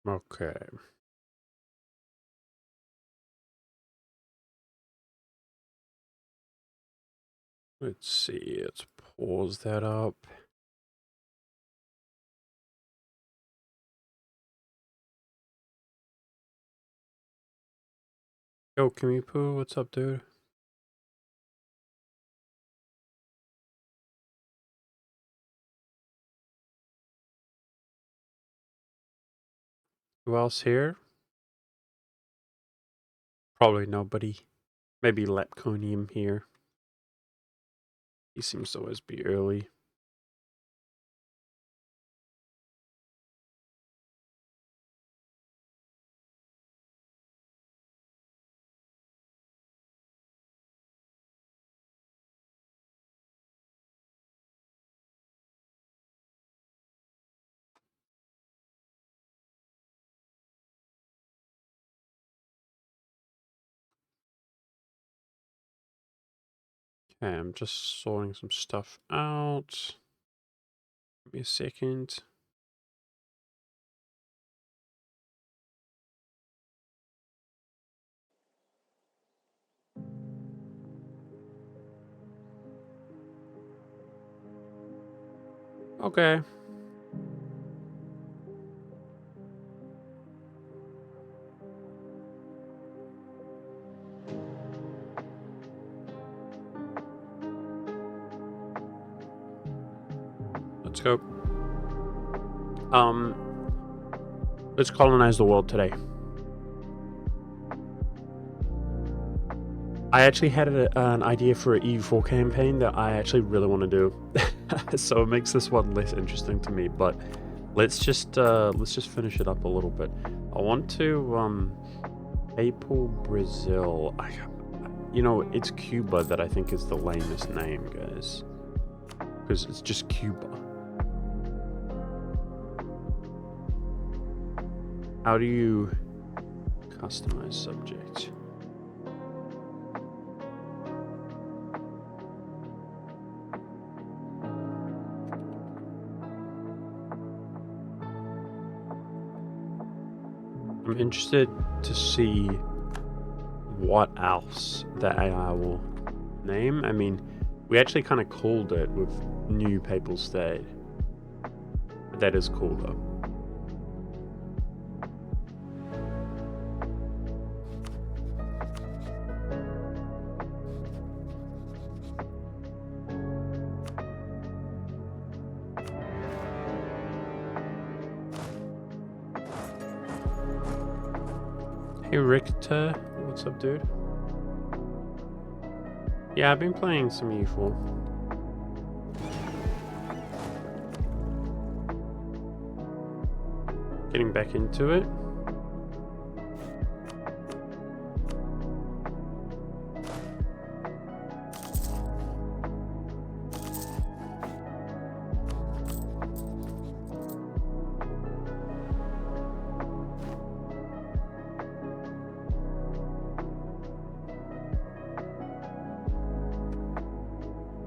Okay. Let's see. Let's pause that up. Yo, Kimipu, what's up, dude? Who else here? Probably nobody. Maybe Lepconium here. He seems to always be early. Okay, I'm just sorting some stuff out. Give me a second. Okay. Let's go. Let's colonize the world today. I actually had an idea for an EU4 campaign that I actually really want to do, so it makes this one less interesting to me. But let's just finish it up a little bit. I want to Papal Brazil. It's Cuba that I think is the lamest name, guys, because it's just Cuba. How do you customize subject? I'm interested to see what else the AI will name. I mean, we actually kind of called it with New Papal State. That is cool though. Hey Richter, what's up, dude? Yeah, I've been playing some EU4. Getting back into it.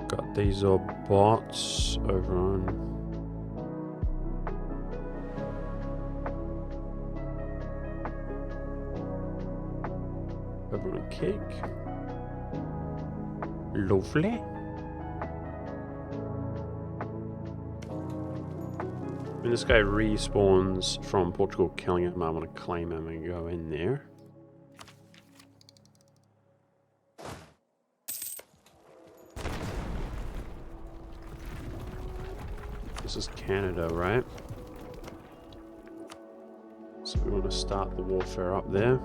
Got these bots over on Kick. Lovely. When this guy respawns from Portugal killing him, I want to claim him and go in there. This is Canada, right? So we want to start the warfare up there.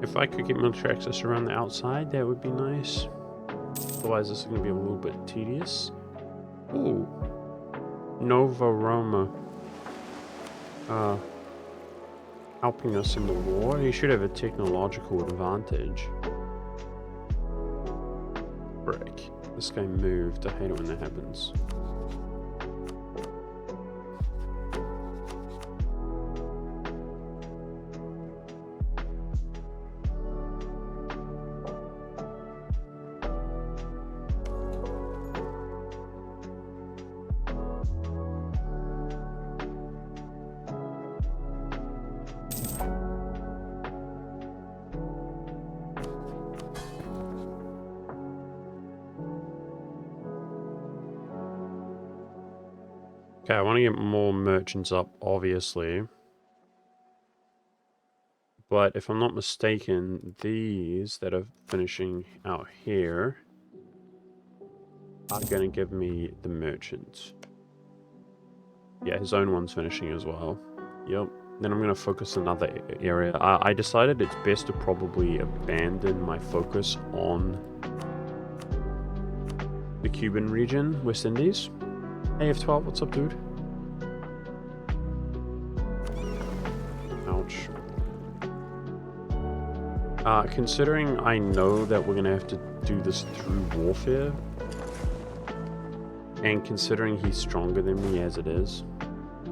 If I could get military access around the outside, that would be nice. Otherwise, this is going to be a little bit tedious. Ooh. Nova Roma. Helping us in the war. He should have a technological advantage. Frick. This guy moved. I hate it when that happens. Okay, I want to get more merchants up, obviously. But if I'm not mistaken, these that are finishing out here are going to give me the merchants. Yeah, his own one's finishing as well. Yep. Then I'm going to focus another area. I decided it's best to probably abandon my focus on the Cuban region, West Indies. Hey, F12, what's up, dude? Ouch. Considering I know that we're going to have to do this through warfare, and considering he's stronger than me as it is,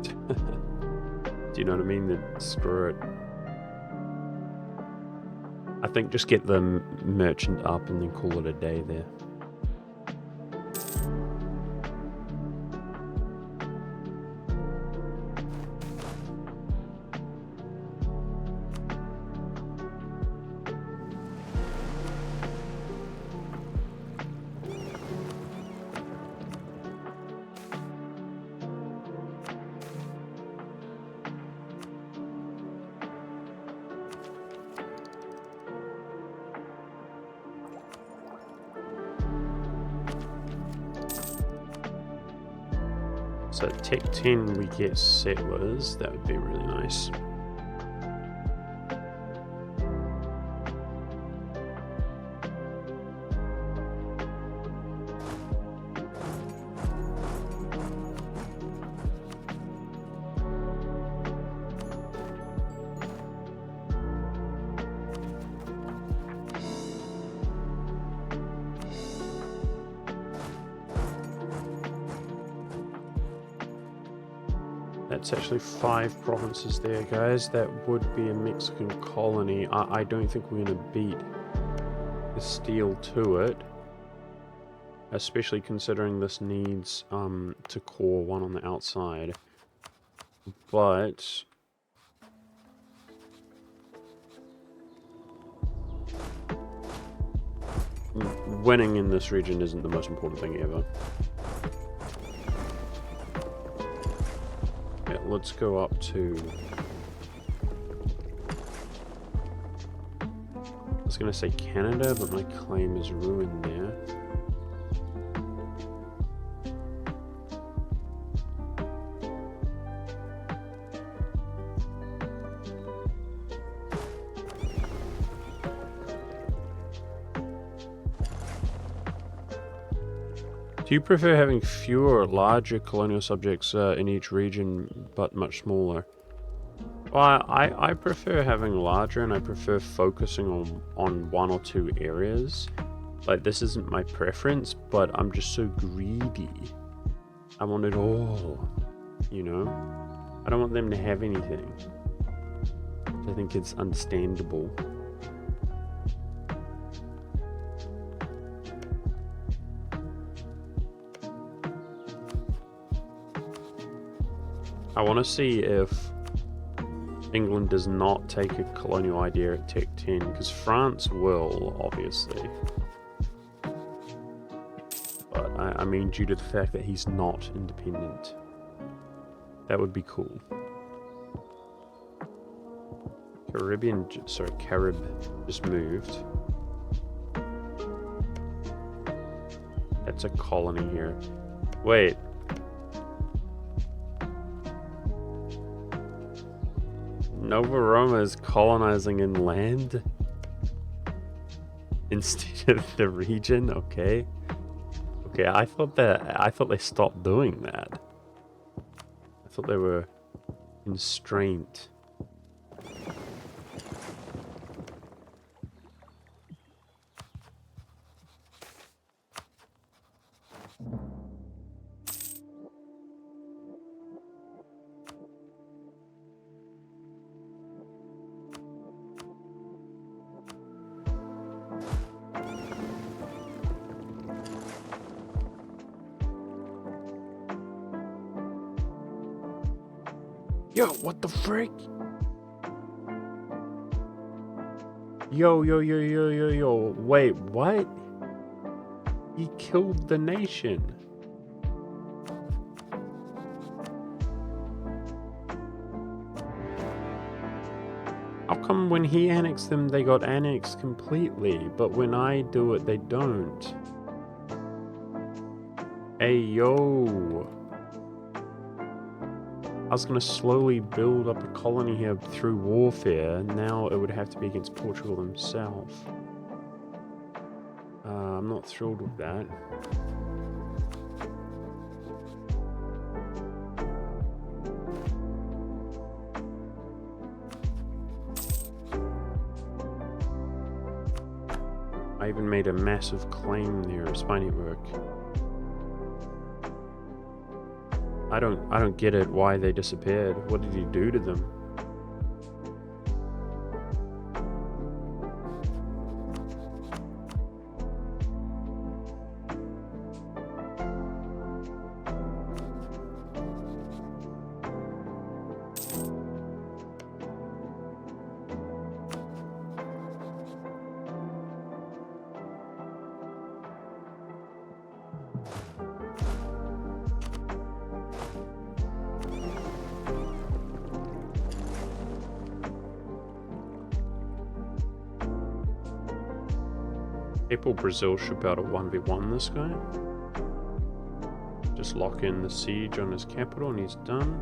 do you know what I mean? Then screw it. I think just get the merchant up and then call it a day there. So at Tech 10 we get settlers, that would be really nice. That's actually 5 provinces there, guys. That would be a Mexican colony. I don't think we're going to beat the steel to it. Especially considering this needs to core one on the outside. But winning in this region isn't the most important thing ever. Let's go up to... I was going to say Canada, but my claim is ruined there. Do you prefer having fewer or larger colonial subjects in each region, but much smaller? Well, I prefer having larger, and I prefer focusing on 1 or 2 areas. Like, this isn't my preference, but I'm just so greedy. I want it all, you know? I don't want them to have anything. I think it's understandable. I want to see if England does not take a colonial idea at Tech 10, because France will, obviously. But I mean, due to the fact that he's not independent. That would be cool. Carib just moved. That's a colony here. Wait. Nova Roma is colonizing inland? instead of the region. Okay. Okay, I thought they stopped doing that. I thought they were constrained. Yo, what the frick? Yo. Wait, what? He killed the nation. How come when he annexed them, they got annexed completely, but when I do it, they don't? Hey, yo. I was going to slowly build up a colony here through warfare. Now it would have to be against Portugal themselves. I'm not thrilled with that. I even made a massive claim there of spy network. I don't get it why they disappeared. What did he do to them? Papal Brazil should be able to 1v1 this guy. Just lock in the siege on his capital and he's done.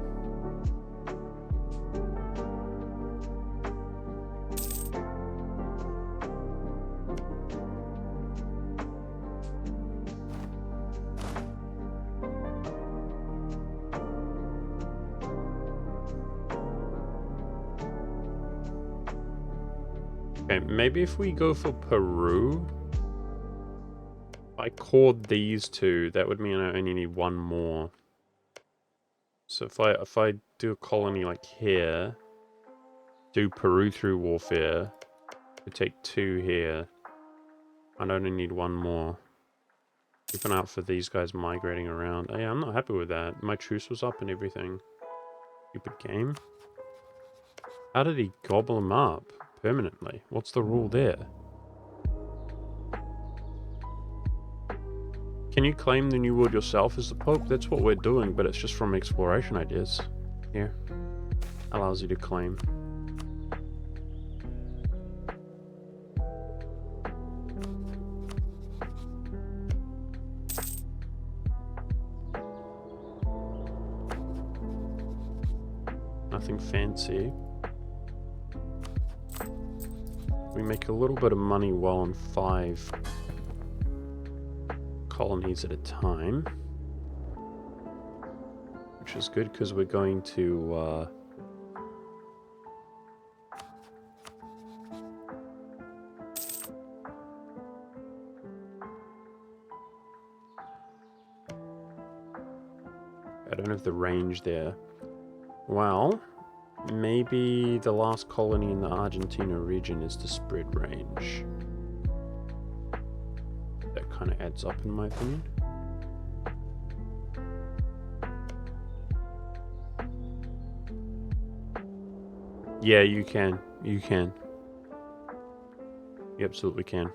Okay, maybe if we go for Peru, if I chord these two, that would mean I only need one more. So if I do a colony like here, do Peru through warfare, we take 2 here, I'd only need 1 more. Keep an eye out for these guys migrating around. Oh, yeah, I'm not happy with that. My truce was up and everything. Stupid game. How did he gobble them up permanently? What's the rule there? Can you claim the New World yourself as the Pope? That's what we're doing, but it's just from exploration ideas. Here. Allows you to claim. Nothing fancy. We make a little bit of money while on 5 colonies at a time, which is good because we're going to I don't have the range there. Well, maybe the last colony in the Argentina region is the spread range. That kind of adds up in my opinion. Yeah, you can. You can. You absolutely can.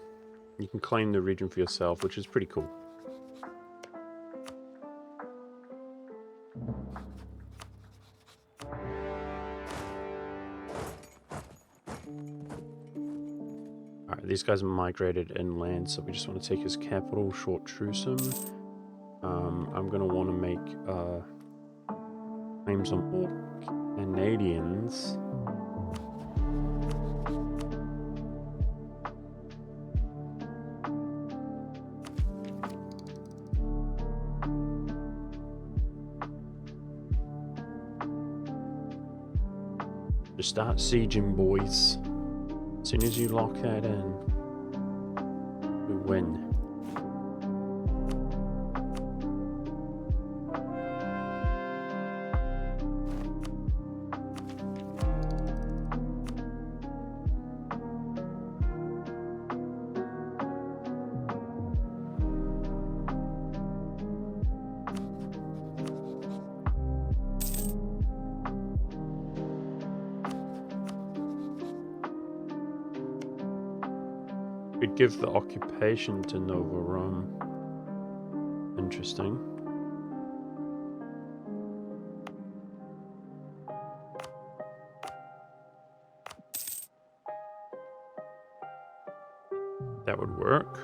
You can claim the region for yourself, which is pretty cool. Alright, these guys are migrated inland, so we just want to take his capital, short truce him. I'm going to want to make claims on all Canadians. Just start sieging, boys. As soon as you lock that in, we win. We'd give the occupation to Nova Rome. Interesting. That would work.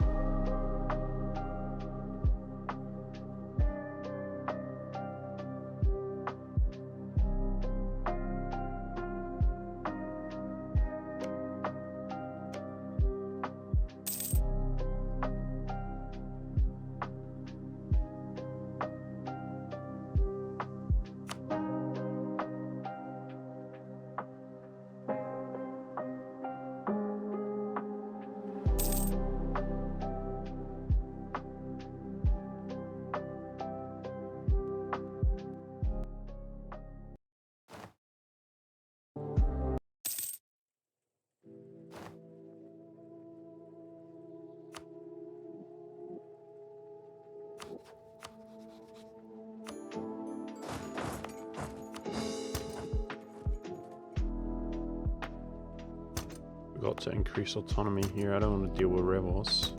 Got to increase autonomy here. I don't want to deal with rebels.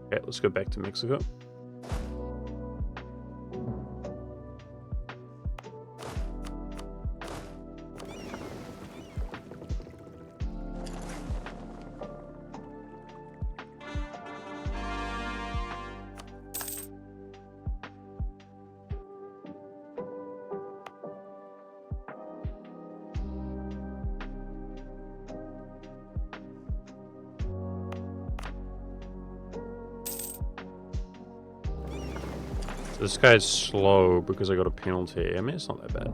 Okay, let's go back to Mexico. This guy's slow because I got a penalty. I mean, it's not that bad.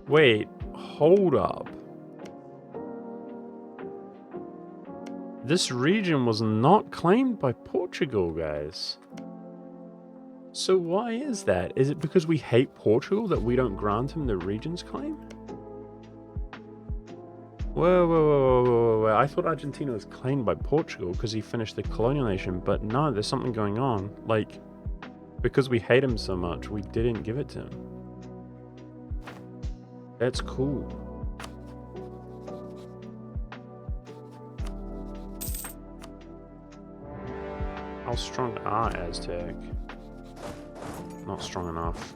Wait, hold up. This region was not claimed by Portugal, guys. So why is that? Is it because we hate Portugal that we don't grant him the region's claim? Whoa. I thought Argentina was claimed by Portugal because he finished the colonial nation, but no, there's something going on. Like, because we hate him so much, we didn't give it to him. That's cool. How strong are Aztec? Not strong enough.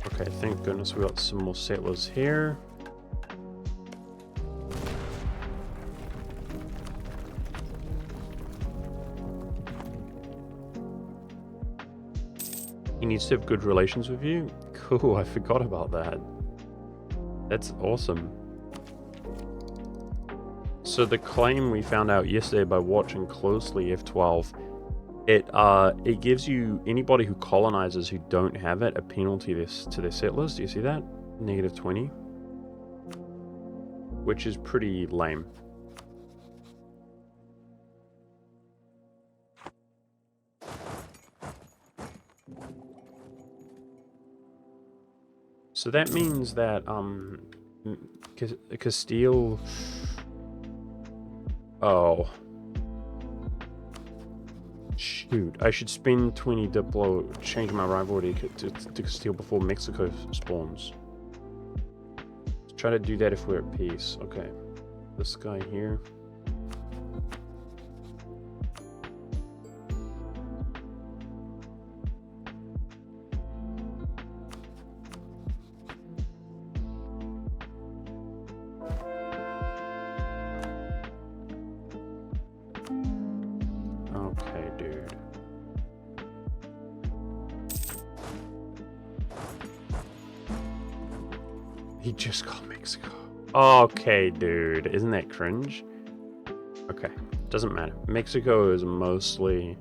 Okay, thank goodness we got some more settlers here. He needs to have good relations with you? Cool, I forgot about that. That's awesome. So the claim we found out yesterday by watching closely F12, it gives you, anybody who colonizes who don't have it, a penalty to their settlers. Do you see that? -20. Which is pretty lame. So that means that Castile. Oh, shoot! I should spend 20 Diplo, change my rivalry to Castile before Mexico spawns. Let's try to do that if we're at peace. Okay, this guy here. He just got Mexico. Okay, dude. Isn't that cringe? Okay. Doesn't matter. Mexico is mostly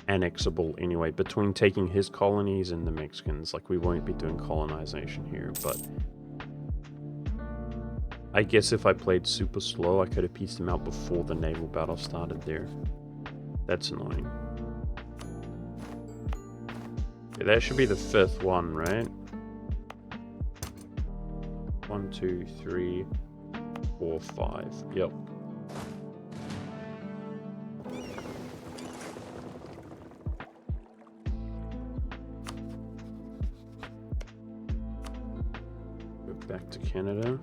annexable anyway, between taking his colonies and the Mexicans. Like, we won't be doing colonization here, but I guess if I played super slow, I could have pieced him out before the naval battle started there. That's annoying. Okay, that should be the 5th one, right? 1, 2, 3, 4, 5. Yep. Go back to Canada.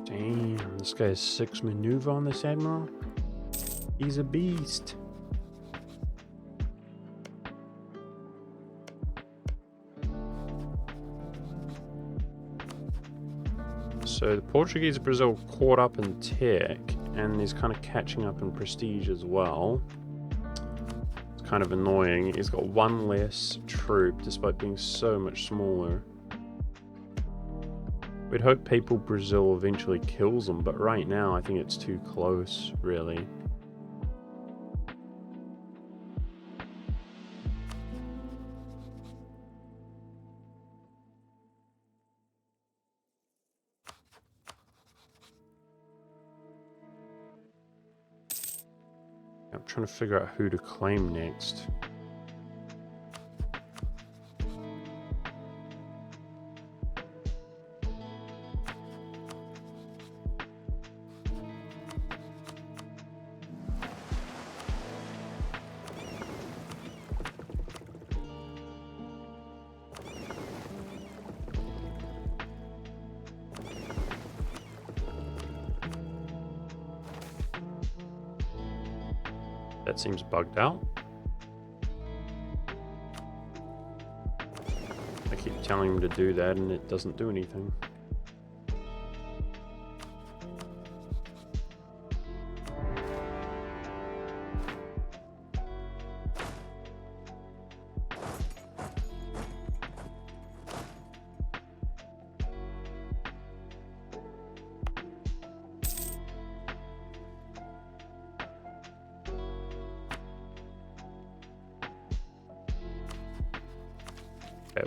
Damn, this guy has 6 maneuver on this admiral. He's a beast. So the Portuguese of Brazil caught up in tech, and he's kind of catching up in prestige as well. It's kind of annoying. He's got 1 less troop, despite being so much smaller. We'd hope Papal Brazil eventually kills him, but right now I think it's too close, really. I'm trying to figure out who to claim next. That seems bugged out. I keep telling him to do that and it doesn't do anything.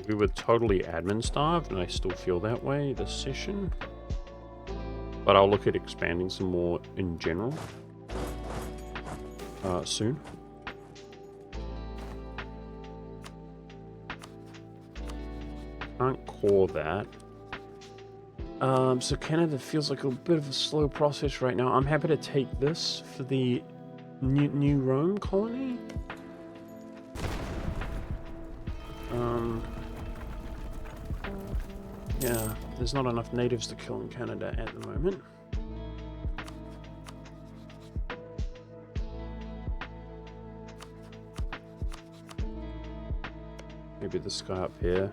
We were totally admin starved, and I still feel that way this session. But I'll look at expanding some more in general soon. Can't core that. So Canada feels like a bit of a slow process right now. I'm happy to take this for the New Rome colony. Yeah, there's not enough natives to kill in Canada at the moment. Maybe this guy up here.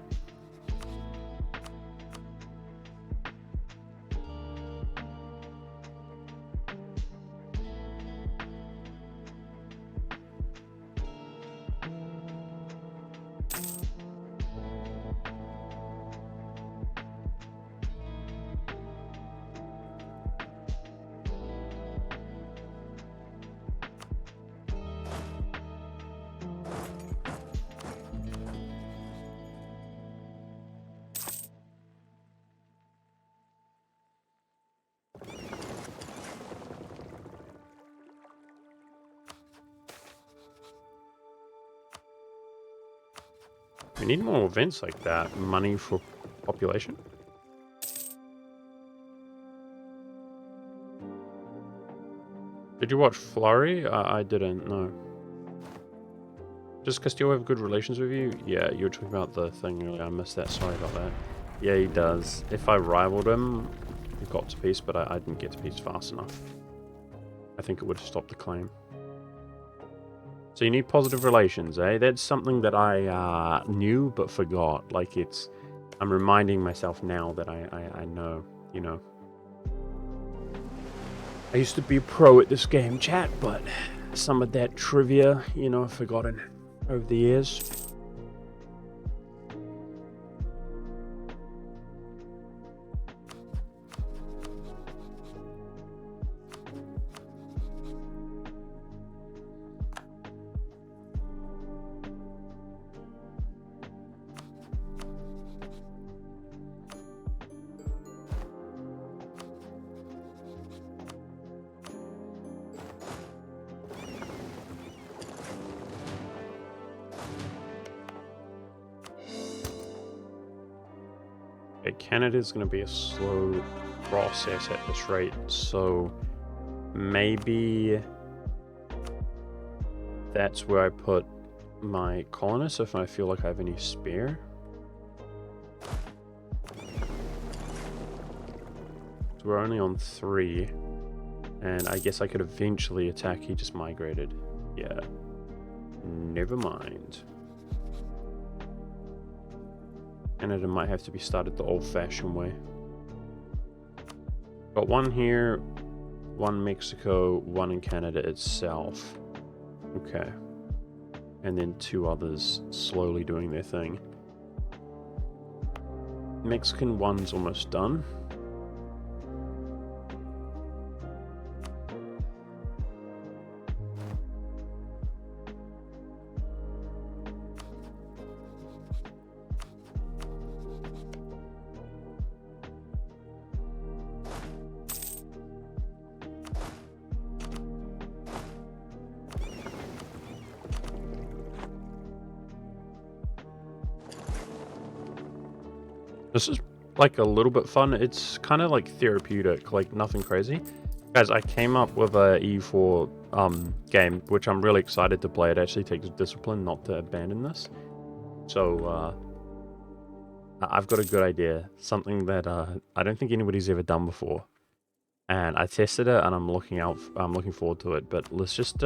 We need more events like that. Money for population. Did you watch Flurry? I didn't, no. Does Castillo have good relations with you? Yeah, you were talking about the thing earlier. I missed that. Sorry about that. Yeah, he does. If I rivaled him, he got to peace, but I didn't get to peace fast enough. I think it would have stopped the claim. So you need positive relations, eh? That's something that I knew but forgot. Like I'm reminding myself now that I know, you know. I used to be a pro at this game, chat, but some of that trivia, you know, I've forgotten over the years. Okay, Canada's going to be a slow process at this rate, so maybe that's where I put my colonists if I feel like I have any spare. So we're only on 3, and I guess I could eventually attack. He just migrated. Yeah, never mind. Canada might have to be started the old-fashioned way. Got 1 here, 1 Mexico, 1 in Canada itself. Okay. And then 2 others slowly doing their thing. Mexican 1's almost done. This is like a little bit fun. It's kind of like therapeutic, like nothing crazy. Guys, I came up with a E4 game, which I'm really excited to play. It actually takes discipline not to abandon this. So I've got a good idea, something that I don't think anybody's ever done before. And I tested it, and I'm looking forward to it. But let's just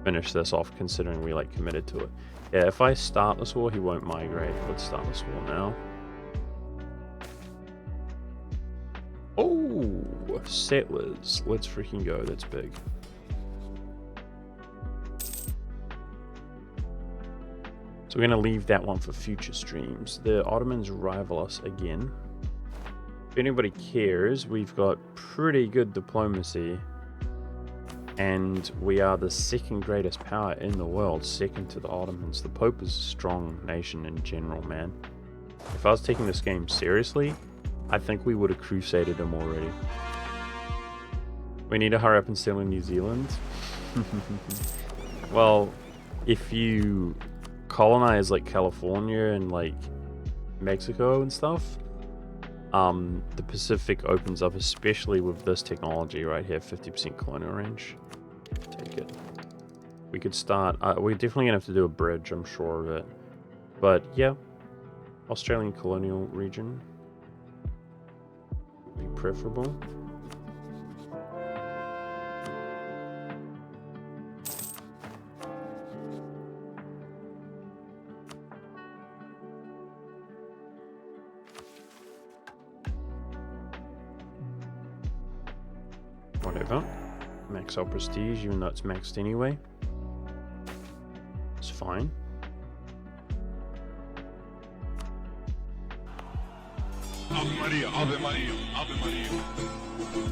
finish this off, considering we like committed to it. Yeah, if I start this war, he won't migrate. Let's start this war now. Oh, settlers. Let's freaking go. That's big. So we're going to leave that one for future streams. The Ottomans rival us again. If anybody cares, we've got pretty good diplomacy. And we are the 2nd greatest power in the world, 2nd to the Ottomans. The Pope is a strong nation in general, man. If I was taking this game seriously, I think we would have crusaded him already. We need to hurry up and settle in New Zealand. Well, if you colonize like California and like Mexico and stuff, the Pacific opens up, especially with this technology right here, 50% colonial range. Take it. We could start, we're definitely gonna have to do a bridge, I'm sure of it. But yeah, Australian colonial region. Be preferable. Whatever. Max out prestige, even though it's maxed anyway. It's fine. Ave Maria, Ave Maria, Ave Maria.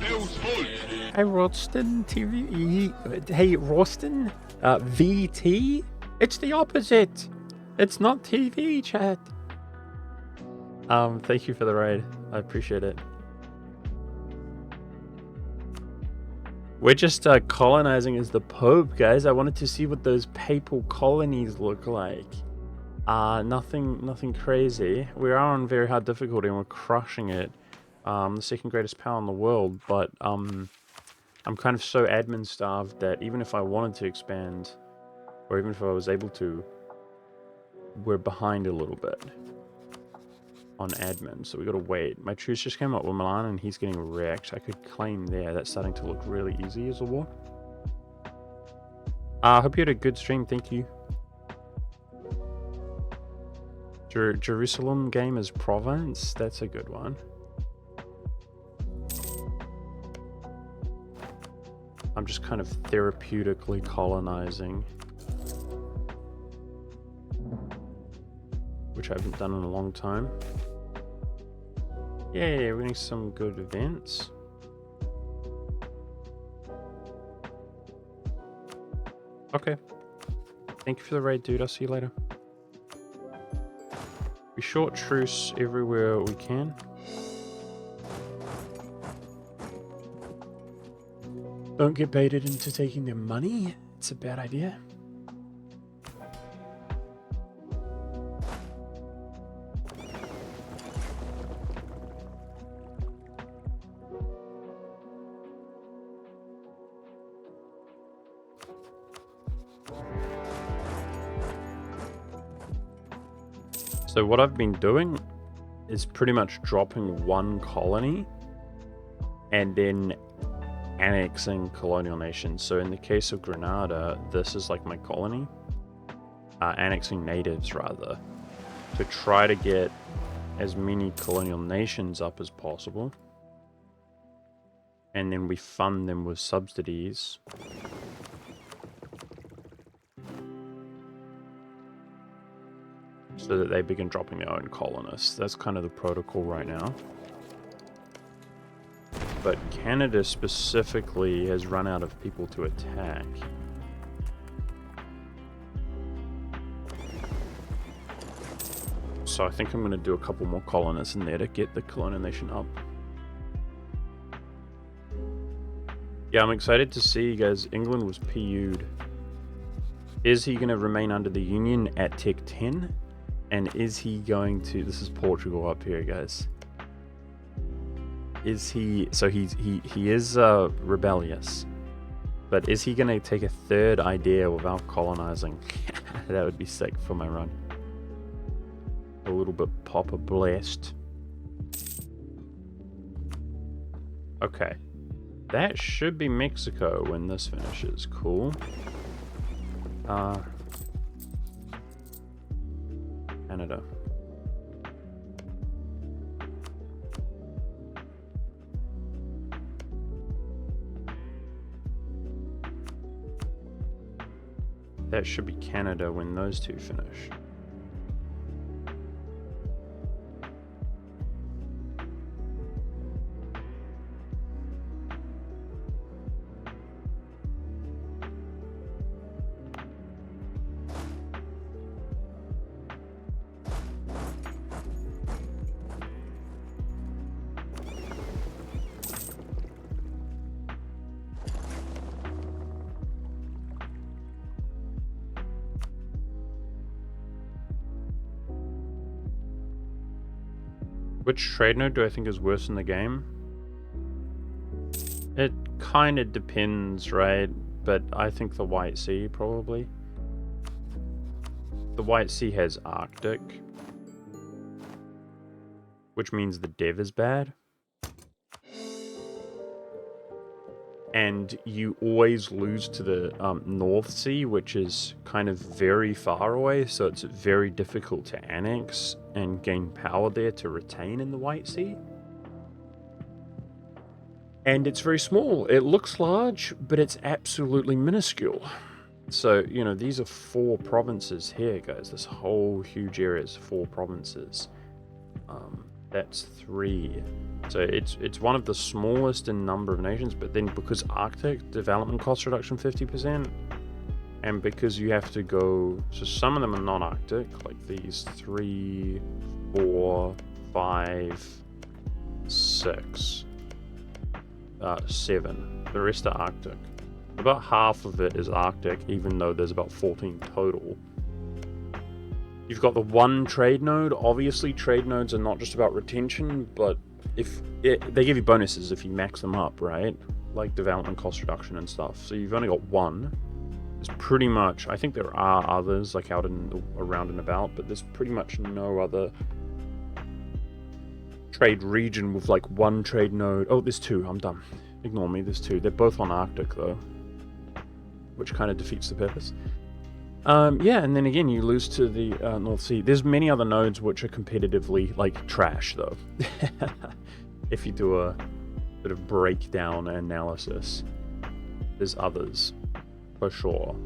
Deus Volt. Hey, Roston TV. Hey, Roston. VT? It's the opposite. It's not TV, chat. Thank you for the raid. I appreciate it. We're just colonizing as the Pope, guys. I wanted to see what those papal colonies look like. Nothing crazy. We are on very hard difficulty and we're crushing it. The 2nd greatest power in the world, but I'm kind of so admin starved that even if I wanted to expand, or even if I was able to, we're behind a little bit on admin, so we gotta wait. My truce just came up with Milan and he's getting wrecked. I could claim there. That's starting to look really easy as a war. I hope you had a good stream. Thank you. Jerusalem game is province. That's a good one. I'm just kind of therapeutically colonizing, which I haven't done in a long time. Yeah, we're getting some good events. Okay. Thank you for the raid, dude. I'll see you later. We short truce everywhere we can. Don't get baited into taking their money. It's a bad idea. So what I've been doing is pretty much dropping one colony and then annexing colonial nations. So in the case of Granada, this is like my colony, annexing natives rather, to try to get as many colonial nations up as possible. And then we fund them with subsidies. So that they begin dropping their own colonists. That's kind of the protocol right now. But Canada specifically has run out of people to attack. So I think I'm going to do a couple more colonists in there to get the colonization up. Yeah, I'm excited to see you guys. England was PU'd. Is he going to remain under the Union at Tech 10? And is he going to... This is Portugal up here, guys. Is he... So he is rebellious. But is he going to take a third idea without colonizing? That would be sick for my run. A little bit Papa blessed. Okay. That should be Mexico when this finishes. Cool. Canada. That should be Canada when those two finish. Which trade node do I think is worse in the game? It kind of depends, right? But I think the White Sea, probably. The White Sea has Arctic, which means the dev is bad. And you always lose to the North Sea, which is kind of very far away, so it's very difficult to annex and gain power there to retain in the White Sea. And it's very small. It looks large, but it's absolutely minuscule. So, you know, these are 4 provinces here, guys. This whole huge area is 4 provinces. That's 3. So it's one of the smallest in number of nations, but then because Arctic, development cost reduction 50%, and because you have to go, so some of them are non-Arctic, like these 3, 4, 5, 6, 7. The rest are Arctic. About half of it is Arctic, even though there's about 14 total. You've got the one trade node. Obviously, trade nodes are not just about retention, but they give you bonuses if you max them up, right? Like development cost reduction and stuff. So you've only got one. There's pretty much, I think there are others like out and around and about, but there's pretty much no other trade region with like one trade node. Oh, there's two. I'm done. Ignore me. There's two. They're both on Arctic though, which kind of defeats the purpose. Yeah, and then again, you lose to the North Sea. There's many other nodes which are competitively like trash though. If you do a bit of breakdown analysis, there's others for sure.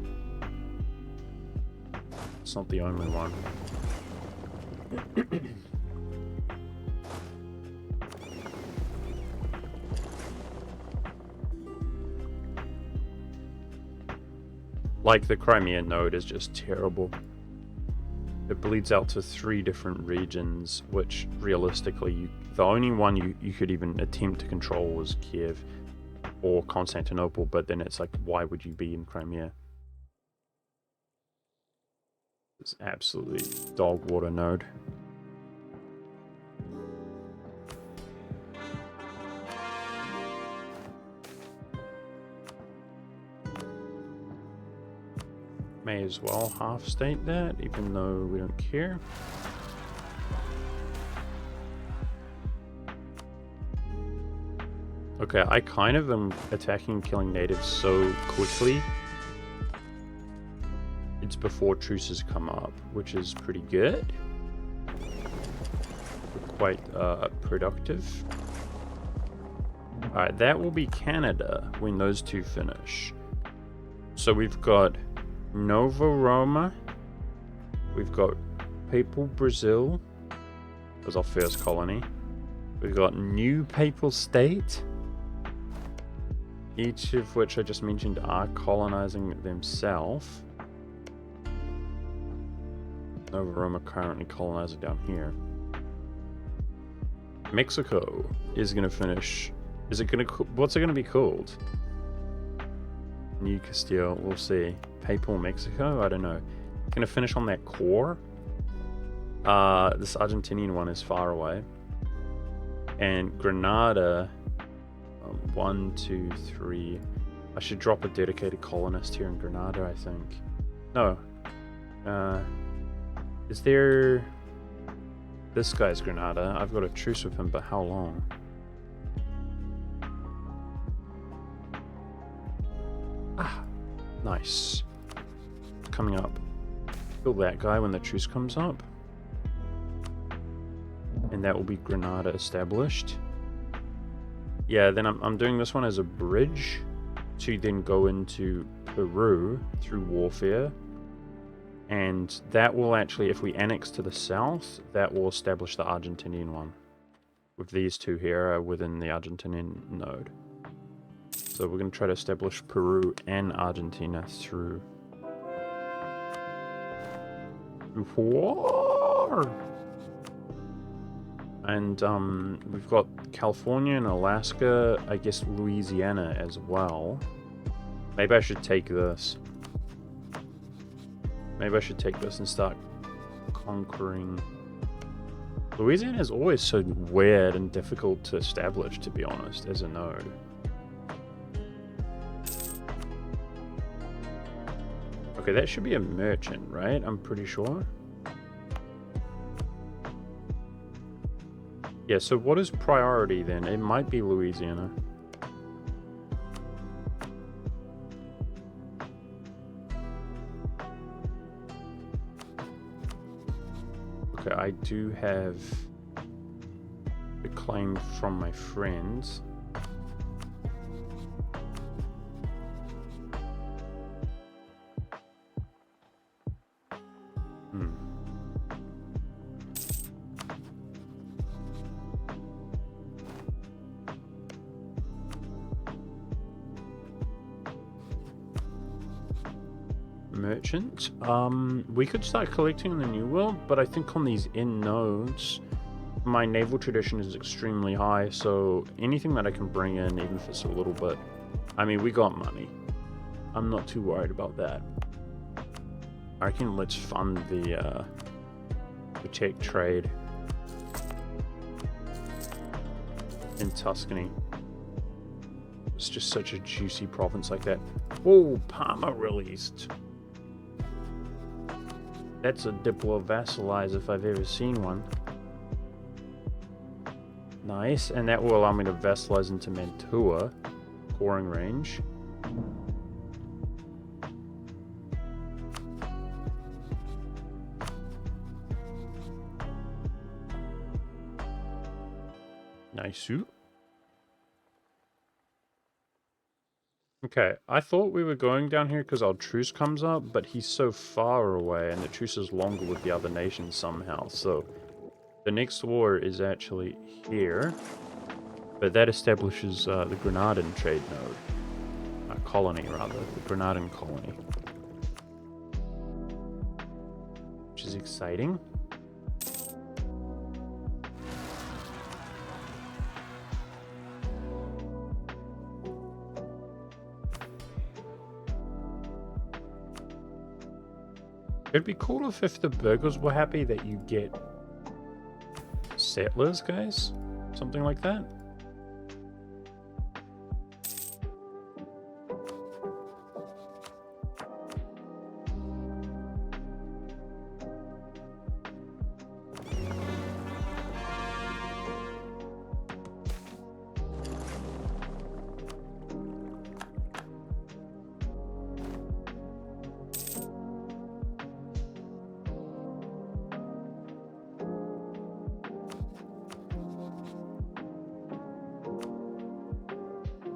It's not the only one. Like the Crimea node is just terrible. It bleeds out to 3 different regions, which realistically, the only one you could even attempt to control was Kiev or Constantinople, but then it's like, why would you be in Crimea? It's absolutely dog water node. May as well half state that, even though we don't care. Okay, I kind of am attacking and killing natives so quickly. It's before truces come up, which is pretty good. We're quite productive. Alright, that will be Canada when those two finish. So we've got Nova Roma, we've got Papal Brazil, that was our first colony. We've got New Papal State, each of which I just mentioned are colonizing themselves. Nova Roma currently colonizing down here. Mexico is going to finish. Is it going to? What's it going to be called? New Castile. We'll see. Papal Mexico. I don't know. Going to finish on that core. This Argentinian one is far away. And Granada. 1, 2, 3. I should drop a dedicated colonist here in Granada. I think. No. Is there? This guy's Granada. I've got a truce with him, but how long? Ah, nice. Coming up. Kill that guy when the truce comes up. And that will be Granada established. Yeah, then I'm doing this one as a bridge to then go into Peru through warfare. And that will actually, if we annex to the south, that will establish the Argentinian one. With these two here within the Argentinian node. So we're going to try to establish Peru and Argentina through war. And we've got California and Alaska, I guess Louisiana as well. Maybe I should take this. Maybe I should take this and start conquering. Louisiana is always so weird and difficult to establish, to be honest, as a node. Okay, that should be a merchant, right? I'm pretty sure. Yeah, so what is priority then? It might be Louisiana. Okay, I do have a claim from my friends. Merchant. We could start collecting in the New World, but I think on these end nodes, my naval tradition is extremely high, so anything that I can bring in, even if it's a little bit, I mean, we got money. I'm not too worried about that. I reckon let's fund the tech trade in Tuscany. It's just such a juicy province like that. Oh, Parma released. That's a Diplo vassalize if I've ever seen one. Nice, and that will allow me to vassalize into Mantua, pouring range. Nice. Okay, I thought we were going down here because our truce comes up, but he's so far away and the truce is longer with the other nations somehow, so the next war is actually here, but that establishes the Granadan trade node. Colony, rather. The Granadan colony. Which is exciting. It'd be cool if the burghers were happy that you get settlers, guys. Something like that.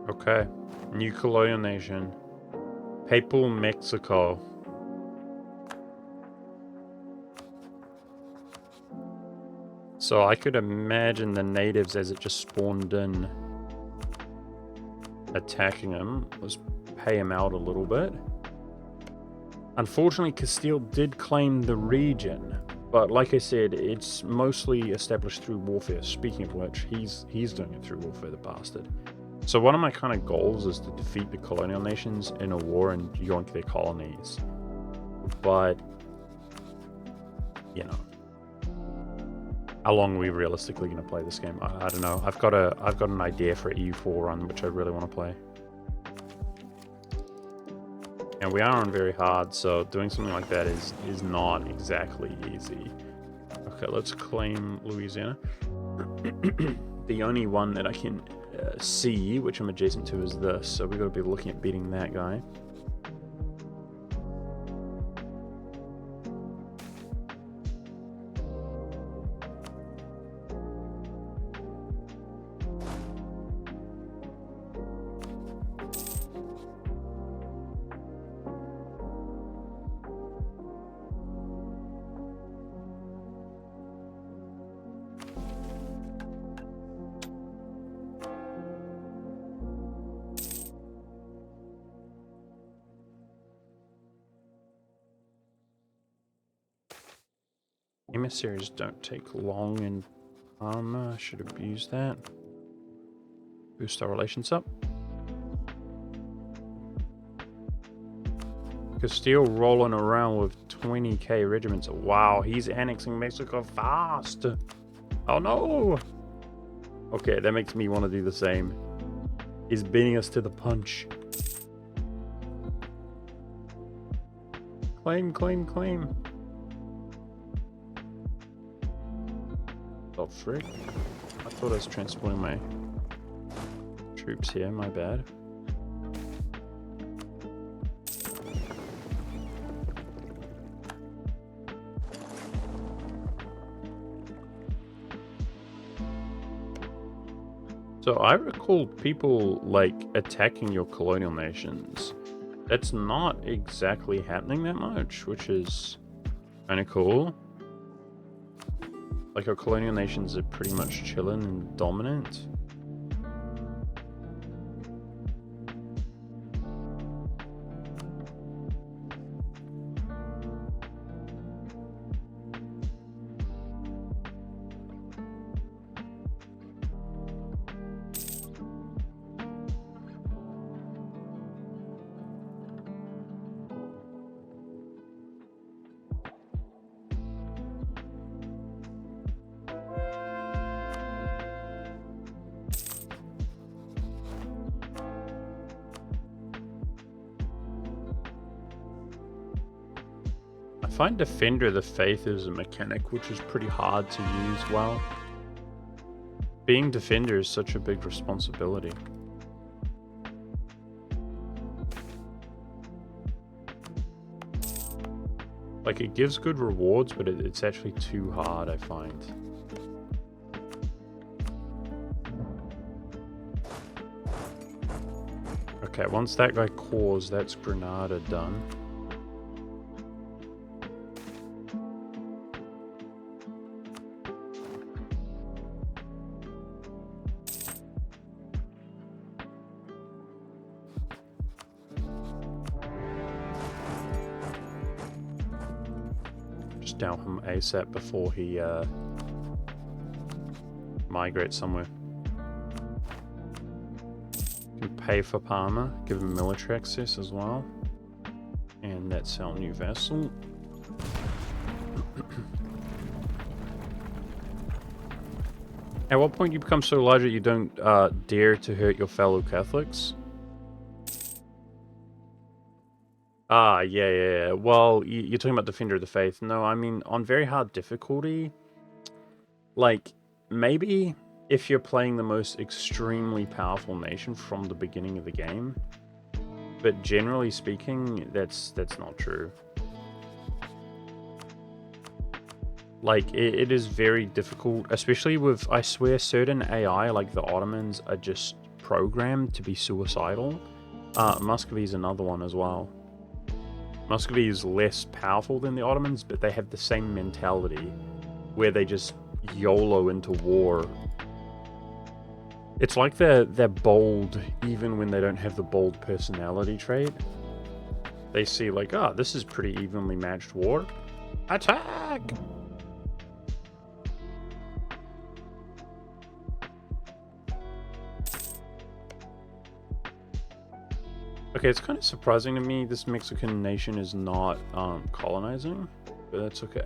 Okay, new colonial nation. Papal Mexico. So I could imagine the natives as it just spawned in attacking him. Let's pay him out a little bit. Unfortunately, Castile did claim the region, but like I said, it's mostly established through warfare. Speaking of which, he's doing it through warfare, the bastard. So one of my kind of goals is to defeat the colonial nations in a war and yoink their colonies. But, you know, how long are we realistically going to play this game? I don't know. I've got an idea for an EU4 run, which I really want to play. And we are on very hard, so doing something like that is not exactly easy. Okay, let's claim Louisiana. The only one that I can see, which I'm adjacent to, is this, so we've got to be looking at beating that guy. Emissaries don't take long in Parma. I should have used that. Boost our relations up. Castile rolling around with 20k regiments. Wow, he's annexing Mexico fast. Oh no! Okay, that makes me want to do the same. He's beating us to the punch. Claim, claim, claim. Oh, frick. I thought I was transporting my troops here, my bad. So I recall people, like, attacking your colonial nations. That's not exactly happening that much, which is kind of cool. Like, our colonial nations are pretty much chilling and dominant. find Defender of the Faith is a mechanic which is pretty hard to use well. Being Defender is such a big responsibility. Like, it gives good rewards, but it's actually too hard, I find. Okay, once that guy cores, that's Granada done. Just down him ASAP before he migrates somewhere. Can pay for Parma, give him military access as well. And that's our new vassal. At what point you become so large that you don't dare to hurt your fellow Catholics? Ah, yeah. Well, you're talking about Defender of the Faith. No, I mean, on very hard difficulty, like, maybe if you're playing the most extremely powerful nation from the beginning of the game, but generally speaking, that's not true. Like, it is very difficult, especially with, I swear, certain AI, like the Ottomans, are just programmed to be suicidal. Muscovy is another one as well. Muscovy is less powerful than the Ottomans, but they have the same mentality, where they just YOLO into war. It's like they're bold, even when they don't have the bold personality trait. They see, like, ah, this is pretty evenly matched war. Attack! Okay, it's kind of surprising to me this Mexican nation is not colonizing, but that's okay.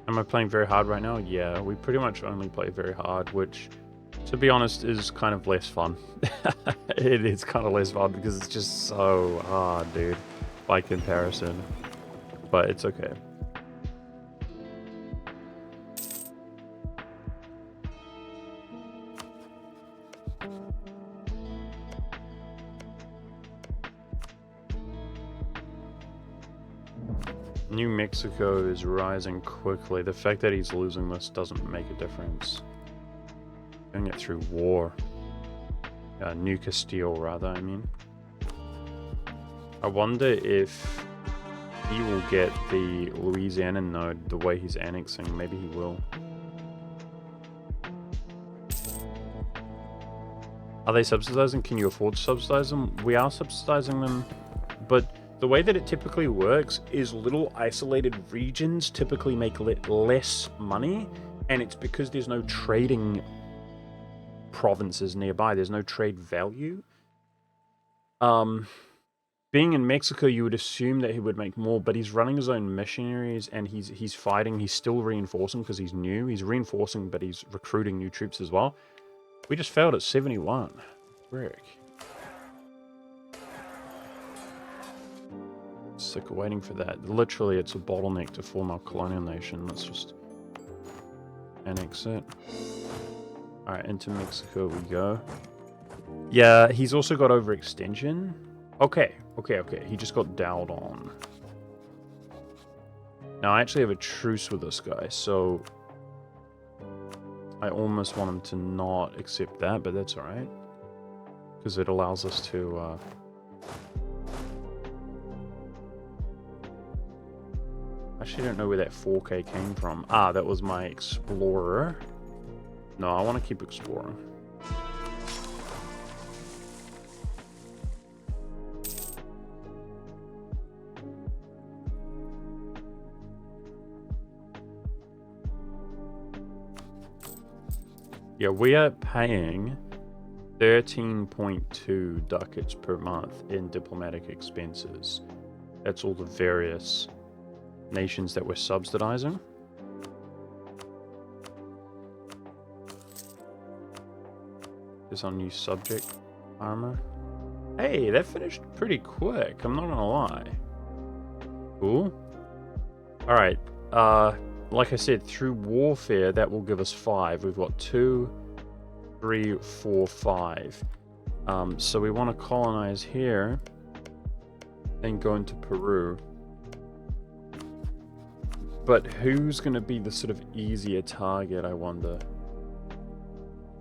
Am I playing very hard right now? Yeah, we pretty much only play very hard, which, to be honest, is kind of less fun. It is kind of less fun because it's just so hard, dude, by comparison. But it's okay. New Mexico is rising quickly. The fact that he's losing this doesn't make a difference. Doing it through war. New Castile, rather, I mean. I wonder if he will get the Louisiana node the way he's annexing. Maybe he will. Are they subsidizing? Can you afford to subsidize them? We are subsidizing them, but the way that it typically works is little isolated regions typically make less money, and it's because there's no trading provinces nearby. There's no trade value. Being in Mexico, you would assume that he would make more, but he's running his own missionaries and he's fighting. He's still reinforcing because he's new. He's reinforcing, but he's recruiting new troops as well. We just failed at 71. Frick. Sick of waiting for that. Literally, it's a bottleneck to form our colonial nation. Let's just annex it. Alright, into Mexico we go. Yeah, he's also got overextension. Okay. He just got dowed on. Now, I actually have a truce with this guy, so I almost want him to not accept that, but that's alright. Because it allows us to... Actually, I don't know where that 4K came from. Ah, that was my explorer. No, I want to keep exploring. Yeah, we are paying 13.2 ducats per month in diplomatic expenses. That's all the various nations that we're subsidizing. There's our new subject armor. Hey, that finished pretty quick, I'm not gonna lie. Cool. Alright, like I said, through warfare, that will give us 5. We've got 2, 3, 4, 5. So we want to colonize here and go into Peru. But who's going to be the sort of easier target, I wonder?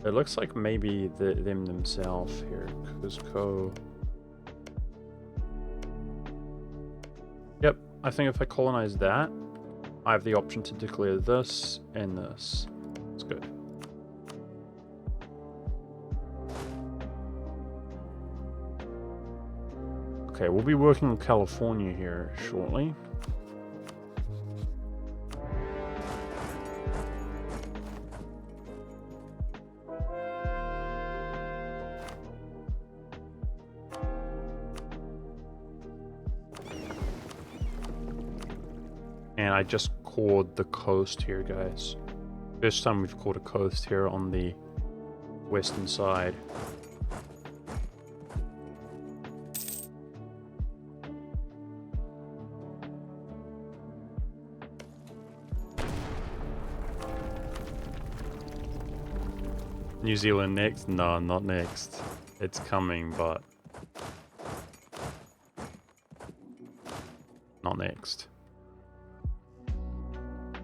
It looks like maybe them themselves here. Cusco. Yep, I think if I colonize that, I have the option to declare this and this. It's good. Okay, we'll be working on California here shortly. And I just cored the coast here, guys. First time we've cored a coast here on the western side. New Zealand next? No, not next. It's coming, but not next.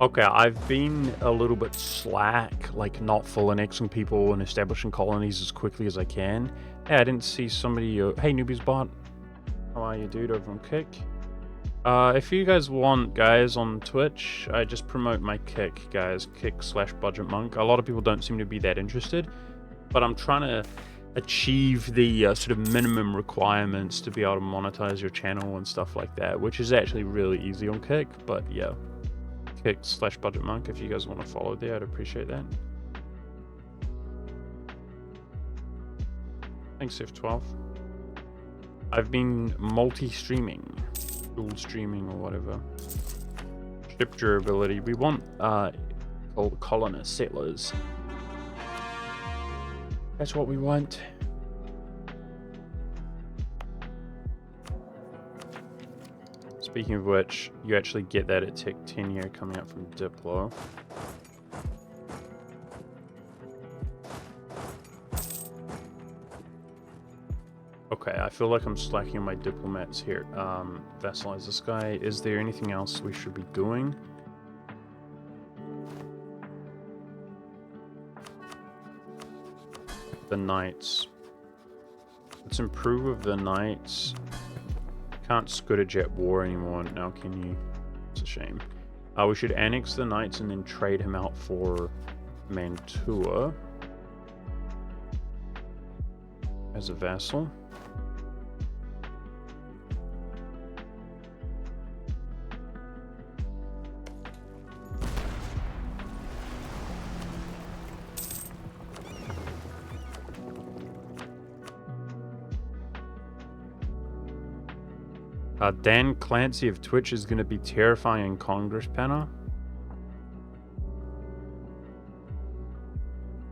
Okay, I've been a little bit slack, like not full annexing people and establishing colonies as quickly as I can. Hey, I didn't see somebody. Hey, newbies bot. How are you, dude, over on Kick? If you guys want, guys, on Twitch, I just promote my Kick, guys. Kick/Budget Monk. A lot of people don't seem to be that interested, but I'm trying to achieve the sort of minimum requirements to be able to monetize your channel and stuff like that, which is actually really easy on Kick, but yeah. Kick/Budget Monk, if you guys want to follow there, I'd appreciate that. Thanks, F12. I've been multi-streaming, dual streaming or whatever. Ship durability. We want colonists, settlers. That's what we want. Speaking of which, you actually get that at Tech 10 here coming up from Diplo. Okay, I feel like I'm slacking on my diplomats here. Vassalize this guy. Is there anything else we should be doing? The knights. Let's improve with the knights. Can't Scuttage at war anymore now, can you? It's a shame. We should annex the knights and then trade him out for Mantua as a vassal. Dan Clancy of Twitch is going to be terrifying in Congress panel.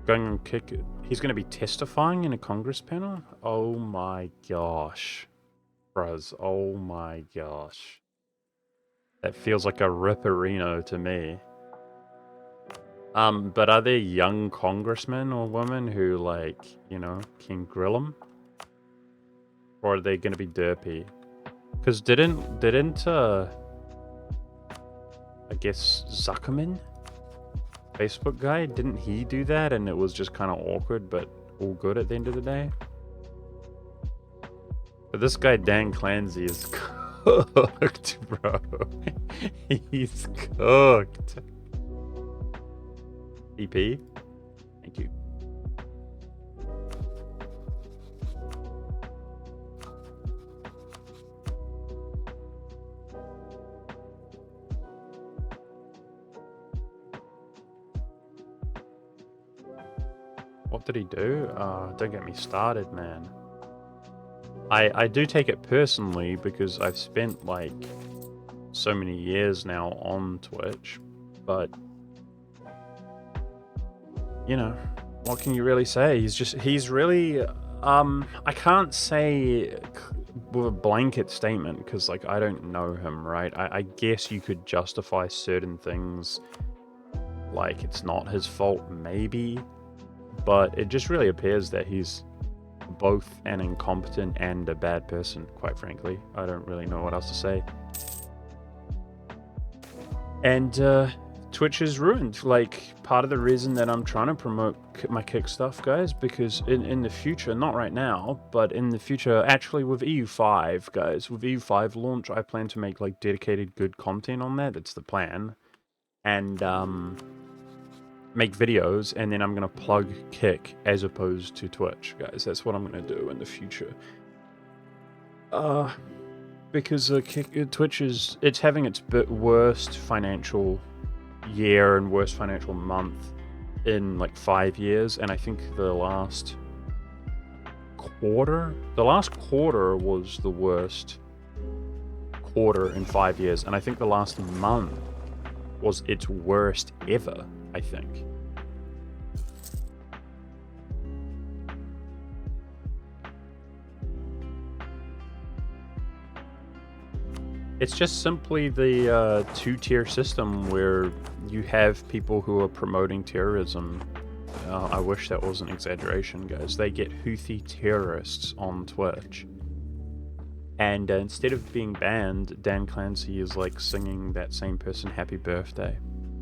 Going on Kick. He's going to be testifying in a Congress panel? Oh my gosh. Bruz, oh my gosh. That feels like a ripperino to me. But are there young congressmen or women who, like, you know, can grill them? Or are they going to be derpy? Because didn't I guess Zuckerman, Facebook guy, didn't he do that and it was just kind of awkward but all good at the end of the day? But this guy Dan Clancy is cooked, bro. He's cooked. EP, thank you. What did he do? Don't get me started, man. I do take it personally because I've spent like so many years now on Twitch, but you know, what can you really say? He's really, I can't say with a blanket statement because like I don't know him, right? I guess you could justify certain things like it's not his fault maybe, but it just really appears that he's both an incompetent and a bad person, quite frankly. I don't really know what else to say. And Twitch is ruined. Like, part of the reason that I'm trying to promote my Kick stuff, guys, because in the future, not right now, but in the future, actually with EU5, guys, with EU5 launch, I plan to make like dedicated good content on that. That's the plan. And make videos, and then I'm gonna plug Kick as opposed to Twitch, guys. That's what I'm gonna do in the future. Because Twitch it's having its worst financial year and worst financial month in like 5 years, and I think the last quarter was the worst quarter in 5 years, and I think the last month was its worst ever, I think. It's just simply the two-tier system where you have people who are promoting terrorism. I wish that was an exaggeration, guys. They get Houthi terrorists on Twitch. And instead of being banned, Dan Clancy is like singing that same person happy birthday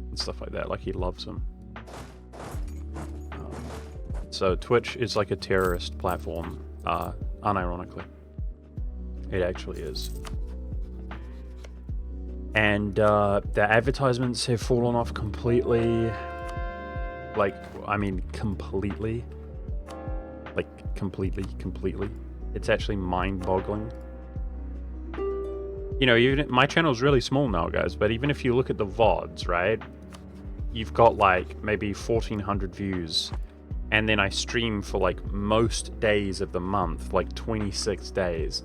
and stuff like that, like he loves him. So Twitch is like a terrorist platform, unironically. It actually is. And the advertisements have fallen off completely. Like, I mean, completely. Like, completely. It's actually mind-boggling. You know, even my channel's really small now, guys, but even if you look at the VODs, right? You've got like maybe 1,400 views, and then I stream for like most days of the month, like 26 days,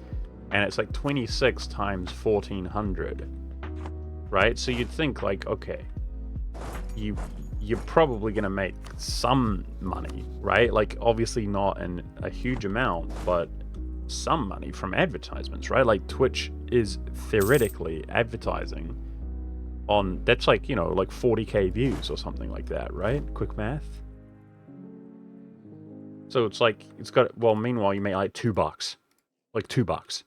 and it's like 26 times 1,400, right? So you'd think like, okay, you're probably gonna make some money, right? Like obviously not a huge amount, but some money from advertisements, right? Like Twitch is theoretically advertising on, that's like, you know, like 40k views or something like that, right? Quick math. So it's like, it's got, well, meanwhile you make like $2. Like $2.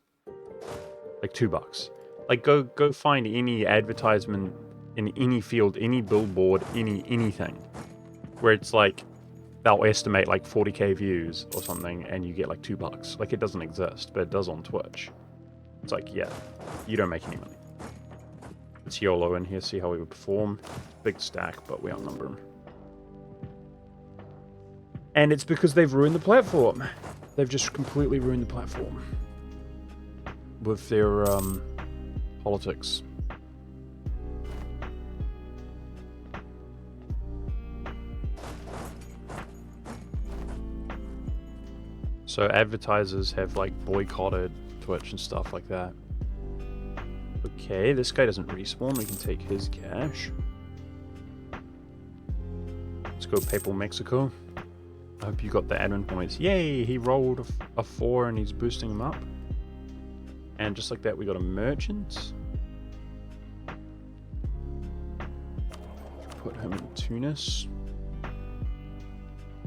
Like $2. Like go find any advertisement in any field, any billboard, anything, where it's like, they'll estimate like 40k views or something and you get like $2. Like it doesn't exist, but it does on Twitch. It's like, yeah, you don't make any money. Let's YOLO in here, see how we would perform. Big stack, but we outnumber them. And it's because they've ruined the platform. They've just completely ruined the platform with their politics. So advertisers have like boycotted Twitch and stuff like that. Okay, this guy doesn't respawn. We can take his cash. Let's go Papal Mexico. I hope you got the admin points. Yay! He rolled a 4 and he's boosting him up. And just like that, we got a merchant. Put him in Tunis.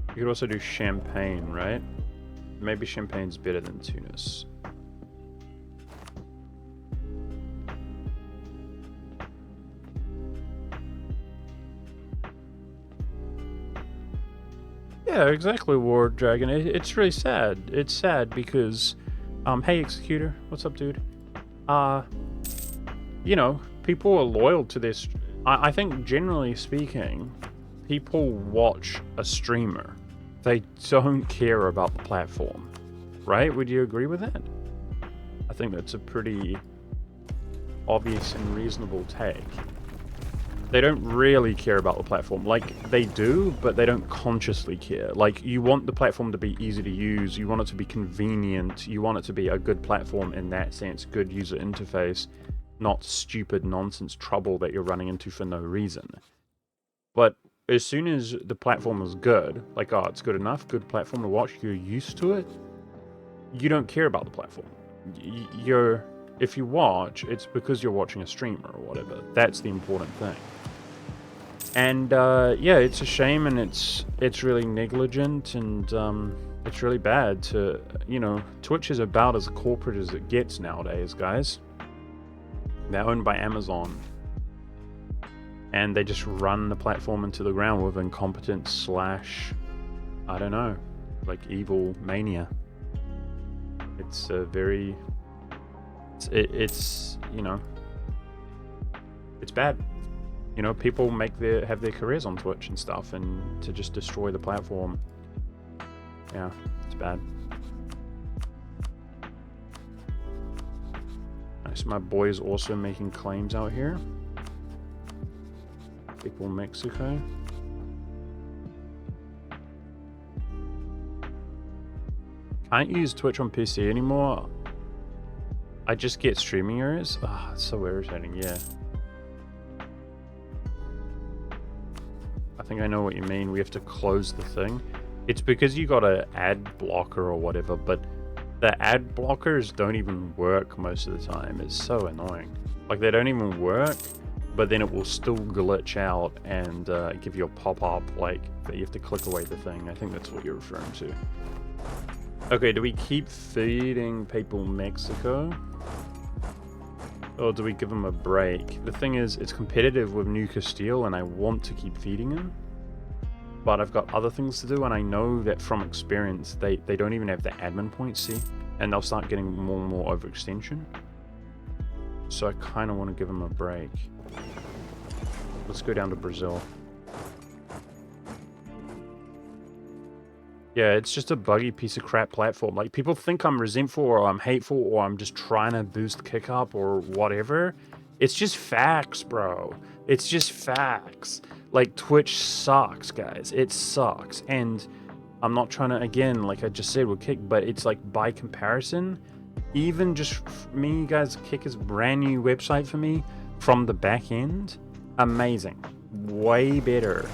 You could also do Champagne, right? Maybe Champagne's better than Tunis. Yeah, exactly, War Dragon. It's really sad. It's sad because, hey Executor, what's up, dude? You know, people are loyal to this. I think generally speaking, people watch a streamer. They don't care about the platform, right? Would you agree with that? I think that's a pretty obvious and reasonable take. they don't really care about the platform. Like, they do, but they don't consciously care. Like, you want the platform to be easy to use, you want it to be convenient, you want it to be a good platform in that sense, good user interface, not stupid nonsense trouble that you're running into for no reason. But as soon as the platform is good, like, oh, it's good enough, good platform to watch, you're used to it, you don't care about the platform. If you watch, it's because you're watching a streamer or whatever. That's the important thing. And yeah, it's a shame, and it's really negligent, and it's really bad to, you know, Twitch is about as corporate as it gets nowadays, guys. They're owned by Amazon, and they just run the platform into the ground with incompetence / I don't know, like evil mania. It's a very, it's you know, it's bad. You know, people have their careers on Twitch and stuff, and to just destroy the platform, yeah, it's bad. Nice, my boy is also making claims out here. People in Mexico. Can't use Twitch on PC anymore. I just get streaming errors. Ah, it's so irritating, yeah. I think I know what you mean. We have to close the thing. It's because you got an ad blocker or whatever, but the ad blockers don't even work most of the time. It's so annoying. Like, they don't even work, but then it will still glitch out and give you a pop-up, like, that you have to click away the thing. I think that's what you're referring to. Okay, do we keep feeding people Mexico? Or do we give them a break? The thing is, it's competitive with New Castile, and I want to keep feeding them. But I've got other things to do, and I know that from experience, they don't even have the admin points, see? And they'll start getting more and more overextension. So I kind of want to give them a break. Let's go down to Brazil. Yeah, it's just a buggy piece of crap platform. Like, people think I'm resentful or I'm hateful or I'm just trying to boost kick up or whatever. It's just facts, bro. It's just facts. Like, Twitch sucks, guys. It sucks. And I'm not trying to, again, like I just said with Kick, but it's like, by comparison, even just me, guys, Kick is a brand new website for me from the back end. Amazing. Way better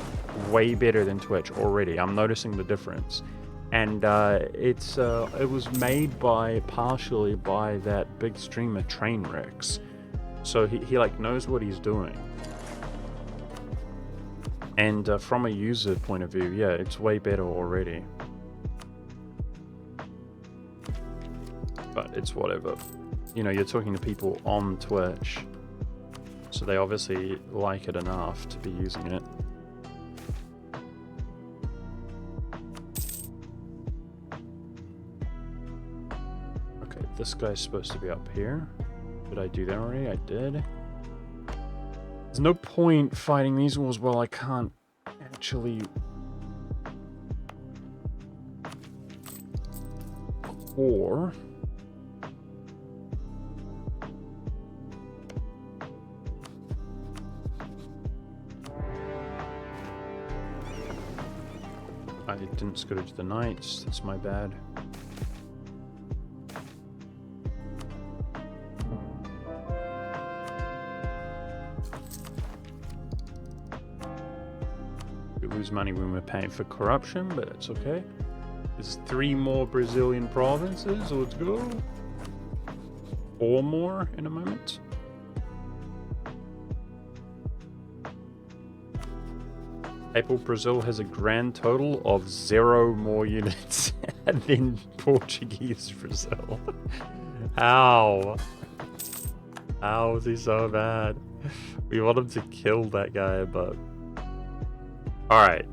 than Twitch already. I'm noticing the difference, and it was made partially by that big streamer Trainwrecks, so he like knows what he's doing. And from a user point of view, yeah, it's way better already. But it's whatever. You know, you're talking to people on Twitch, so they obviously like it enough to be using it. Okay, this guy's supposed to be up here. Did I do that already? I did. There's no point fighting these wars while I can't actually core. I didn't scuttle the knights, that's my bad. We lose money when we're paying for corruption, but it's okay. There's 3 more Brazilian provinces, let's go. 4 more in a moment. Papal Brazil has a grand total of 0 more units than Portuguese Brazil. How? How is he so bad? We want him to kill that guy, but... Alright,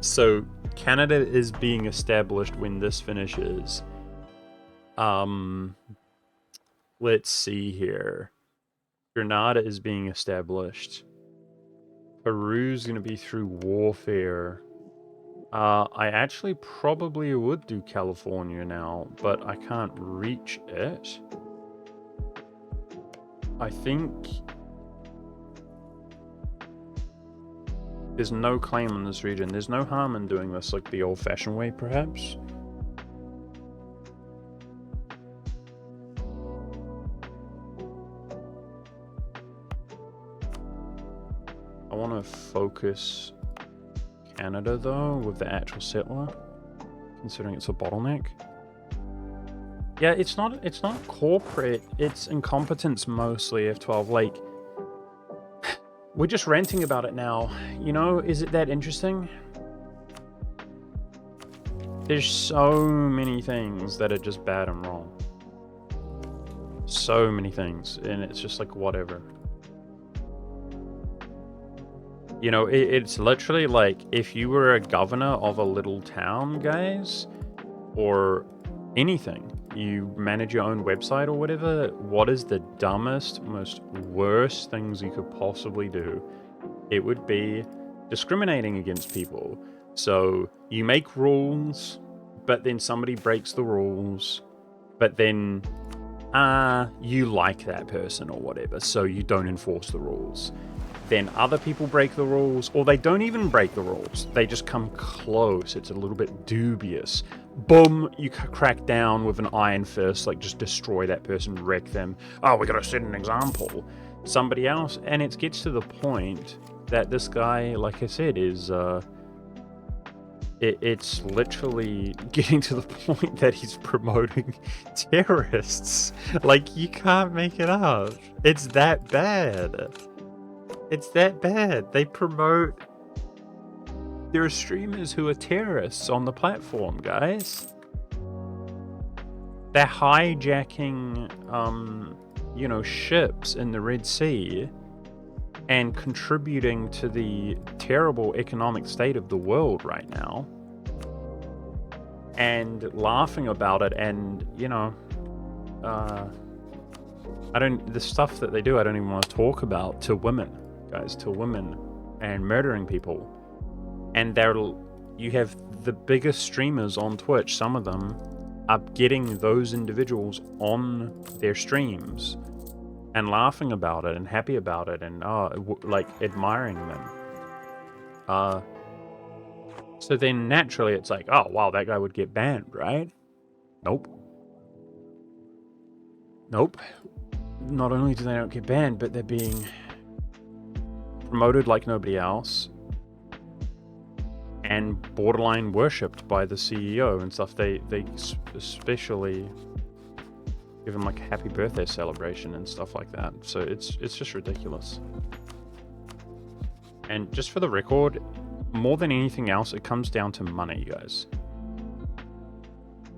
so Canada is being established when this finishes. Let's see here. Grenada is being established. Peru's going to be through warfare. I actually probably would do California now, but I can't reach it. I think There's no claim on this region. There's no harm in doing this like the old-fashioned way, perhaps. I want to focus Canada, though, with the actual settler, considering it's a bottleneck. Yeah, it's not corporate, it's incompetence mostly, F12. Like, we're just ranting about it now. You know, is it that interesting? There's so many things that are just bad and wrong. So many things, and it's just like, whatever. You know, it's literally like if you were a governor of a little town, guys, or anything, you manage your own website or whatever, what is the dumbest, most worst things you could possibly do? It would be discriminating against people. So you make rules, but then somebody breaks the rules, but then you like that person or whatever, so you don't enforce the rules. Then other people break the rules, or they don't even break the rules. They just come close. It's a little bit dubious. Boom, you crack down with an iron fist, like just destroy that person, wreck them. Oh, we gotta set an example. Somebody else, and it gets to the point that this guy, like I said, is it's literally getting to the point that he's promoting terrorists. Like, you can't make it up. It's that bad. It's that bad. They promote... There are streamers who are terrorists on the platform, guys. They're hijacking, you know, ships in the Red Sea and contributing to the terrible economic state of the world right now. And laughing about it, and, you know, the stuff that they do, I don't even want to talk about to women. Guys, to women, and murdering people. And you have the biggest streamers on Twitch, some of them are getting those individuals on their streams and laughing about it and happy about it and like admiring them. So then naturally it's like, oh wow, that guy would get banned, right? Nope. Not only do they not get banned, but they're being promoted like nobody else, and borderline worshipped by the CEO and stuff. They especially give him like a happy birthday celebration and stuff like that. So it's just ridiculous. And just for the record, more than anything else, it comes down to money, guys.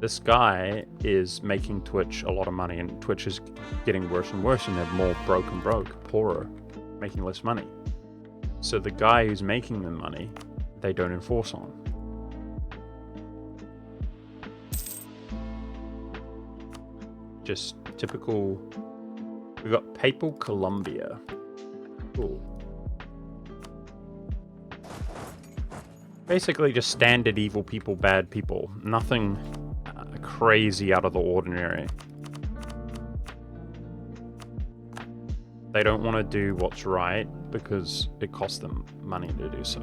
This guy is making Twitch a lot of money, and Twitch is getting worse and worse, and they're more broke, poorer, making less money. So the guy who's making the money, they don't enforce on. Just typical. We've got Papal Columbia. Cool. Basically just standard evil people, bad people. Nothing crazy out of the ordinary. They don't want to do what's right because it costs them money to do so.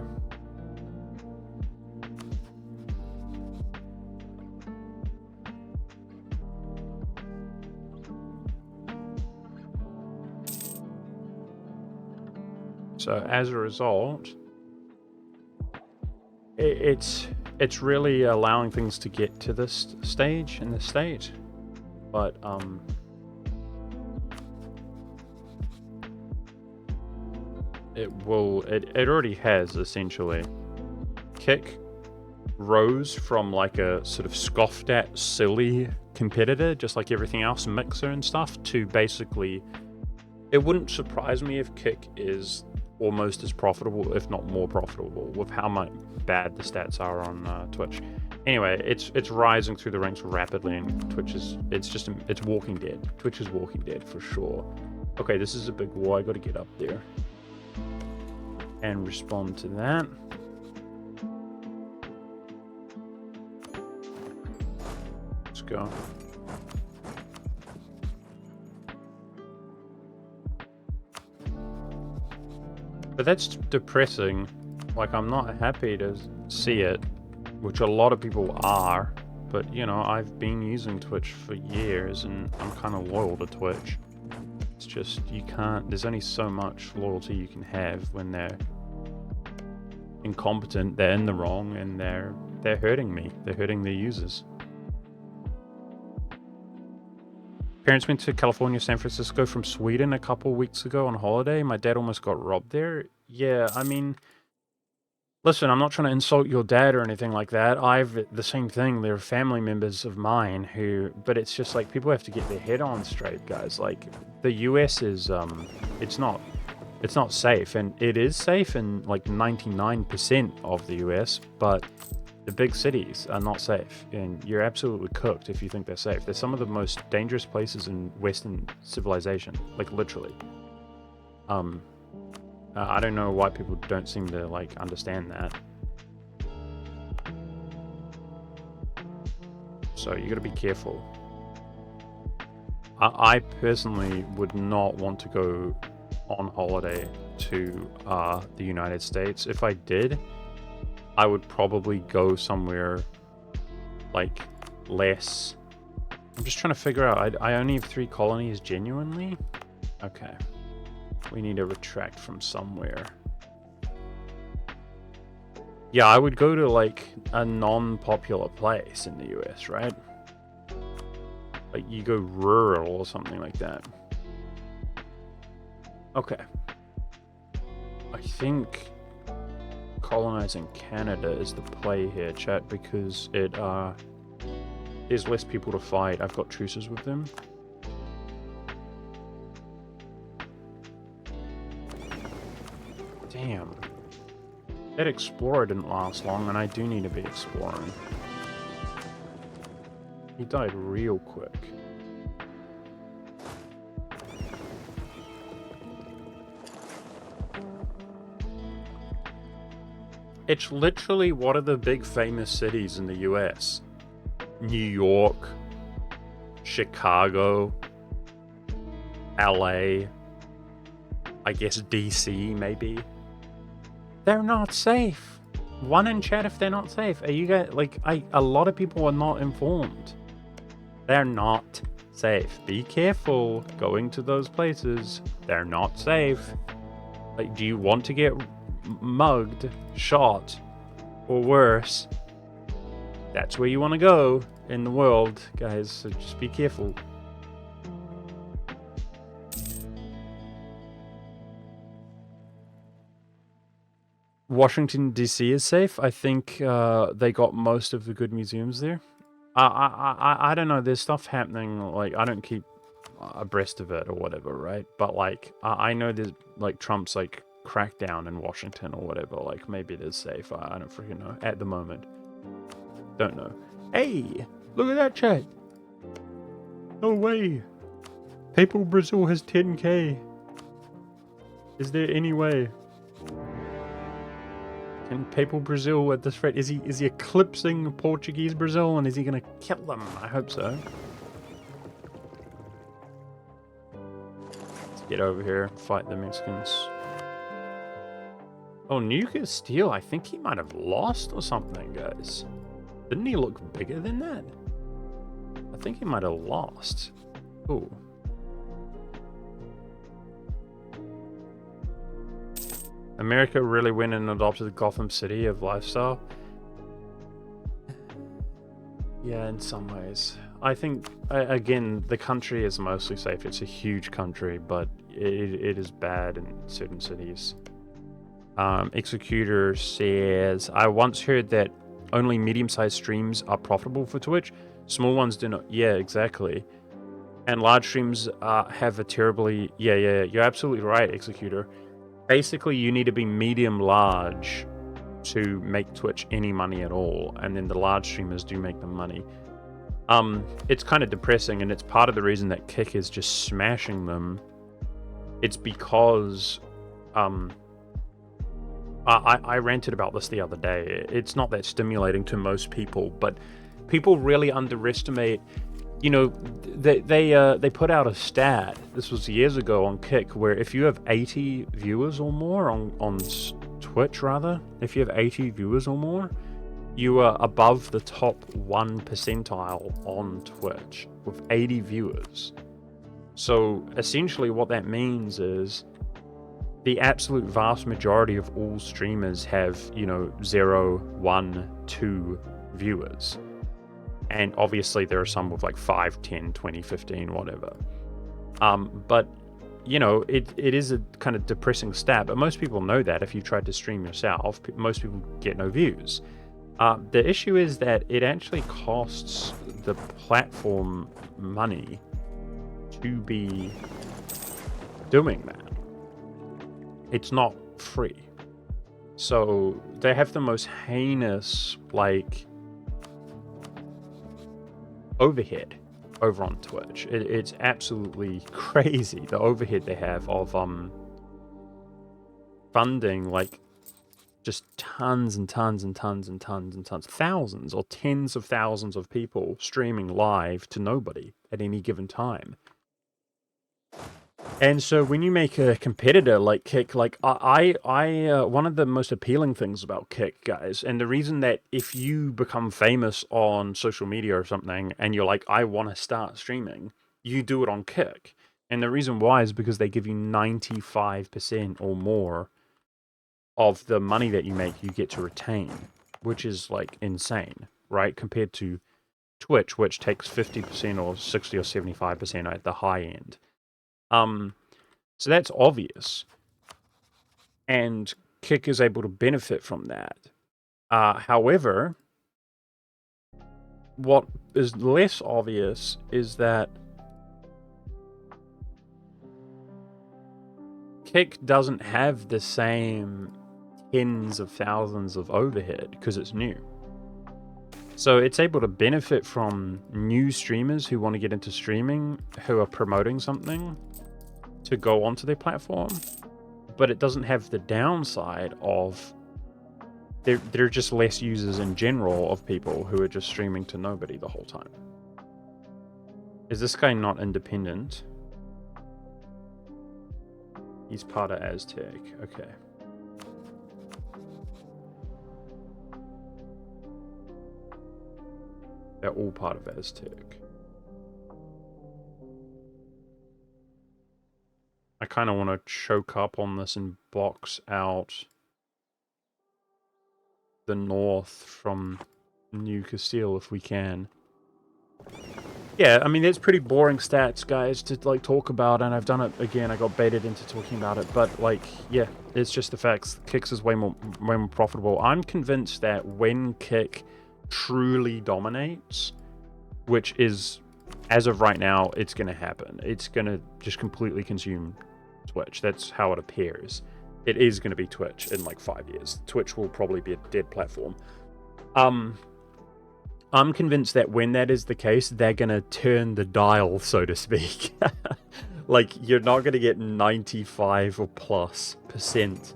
So as a result, it's really allowing things to get to this stage in the state, but it already has, essentially. Kick rose from like a sort of scoffed at silly competitor, just like everything else, Mixer and stuff, to basically, it wouldn't surprise me if Kick is almost as profitable, if not more profitable, with how much bad the stats are on Twitch. Anyway, it's rising through the ranks rapidly, and Twitch is, it's Walking Dead. Twitch is Walking Dead for sure. Okay, this is a big war. I got to get up there and respond to that. Let's go. But that's depressing. Like, I'm not happy to see it, which a lot of people are, but, you know, I've been using Twitch for years, and I'm kind of loyal to Twitch. It's just, you can't, there's only so much loyalty you can have when they're incompetent, they're in the wrong, and they're hurting me. They're hurting their users. Parents went to California, San Francisco from Sweden a couple weeks ago on holiday. My dad almost got robbed there. Yeah, I mean, listen, I'm not trying to insult your dad or anything like that. I've the same thing. They're family members of mine who, but it's just like people have to get their head on straight, guys. Like the US is, it's not safe, and it is safe in like 99% of the US, but the big cities are not safe, and you're absolutely cooked if you think they're safe. They're some of the most dangerous places in Western civilization, like literally. I don't know why people don't seem to like understand that. So you gotta be careful. I personally would not want to go on holiday to the United States. If I did, I would probably go somewhere like less. I'm just trying to figure out. I only have 3 colonies genuinely. Okay. We need to retract from somewhere. Yeah, I would go to like a non-popular place in the US, right? Like you go rural or something like that. Okay. I think colonizing Canada is the play here, chat, because it there's less people to fight. I've got truces with them. Damn. That explorer didn't last long, and I do need to be exploring. He died real quick. It's literally one of the big famous cities in the US. New York, Chicago, LA, I guess DC maybe. They're not safe. One in chat if they're not safe. Are you guys, like, a lot of people are not informed. They're not safe. Be careful going to those places. They're not safe. Like, do you want to get mugged, shot, or worse? That's where you want to go in the world, guys, so just be careful. Washington DC is safe. I think they got most of the good museums there. I don't know, there's stuff happening, like I don't keep abreast of it or whatever, right? But like I know there's like Trump's like crackdown in Washington or whatever, like maybe it is safe. I don't freaking know at the moment. Don't know. Hey, look at that chat. No way. Papal Brazil has 10k. Is there any way? Can Papal Brazil at this rate, is he eclipsing Portuguese Brazil, and is he gonna kill them? I hope so. Let's get over here, fight the Mexicans. Oh, Nuka Steel, I think he might have lost or something, guys. Didn't he look bigger than that? I think he might have lost. Ooh. America really went and adopted the Gotham City of lifestyle. Yeah, in some ways. I think, again, the country is mostly safe. It's a huge country, but it is bad in certain cities. Executor says, I once heard that only medium-sized streams are profitable for Twitch. Small ones do not. Yeah, exactly. And large streams have a terribly... Yeah, you're absolutely right, Executor. Basically, you need to be medium-large to make Twitch any money at all, and then the large streamers do make the money. It's kind of depressing, and it's part of the reason that Kick is just smashing them. It's because... I ranted about this the other day. It's not that stimulating to most people, but people really underestimate... You know, they put out a stat, this was years ago on Kick, where if you have 80 viewers or more on Twitch rather, if you have 80 viewers or more, you are above the top 1 percentile on Twitch with 80 viewers. So essentially what that means is the absolute vast majority of all streamers have, 0, 1, 2 viewers. And obviously there are some with like 5, 10, 20, 15, whatever. But, it is a kind of depressing stat, but most people know that if you tried to stream yourself, most people get no views. The issue is that it actually costs the platform money to be doing that. It's not free. So they have the most heinous, overhead over on Twitch. It's absolutely crazy, the overhead they have of funding, just tons and tons and tons and tons and tons, thousands or tens of thousands of people streaming live to nobody at any given time. And so when you make a competitor like Kick, I one of the most appealing things about Kick, guys, and the reason that if you become famous on social media or something and you're like, I want to start streaming, you do it on Kick. And the reason why is because they give you 95% or more of the money that you make, you get to retain, which is insane, right? Compared to Twitch, which takes 50% or 60 or 75% at the high end. So that's obvious, and Kick is able to benefit from that. However, what is less obvious is that Kick doesn't have the same tens of thousands of overhead because it's new. So it's able to benefit from new streamers who want to get into streaming, who are promoting something, to go onto their platform, but it doesn't have the downside of there are just less users in general of people who are just streaming to nobody the whole time. Is this guy not independent? He's part of Aztec. Okay. They're all part of Aztec. I kind of want to choke up on this and box out the north from New Castile if we can. Yeah, I mean, it's pretty boring stats, guys, to talk about, and I've done it again. I got baited into talking about it, but yeah, it's just the facts. Kicks is way more profitable. I'm convinced that when Kick truly dominates, which is, as of right now, it's going to happen. It's going to just completely consume Twitch. That's how it appears. It is going to be Twitch in 5 years. Twitch will probably be a dead platform. I'm convinced that when that is the case, they're going to turn the dial, so to speak. You're not going to get 95 or plus %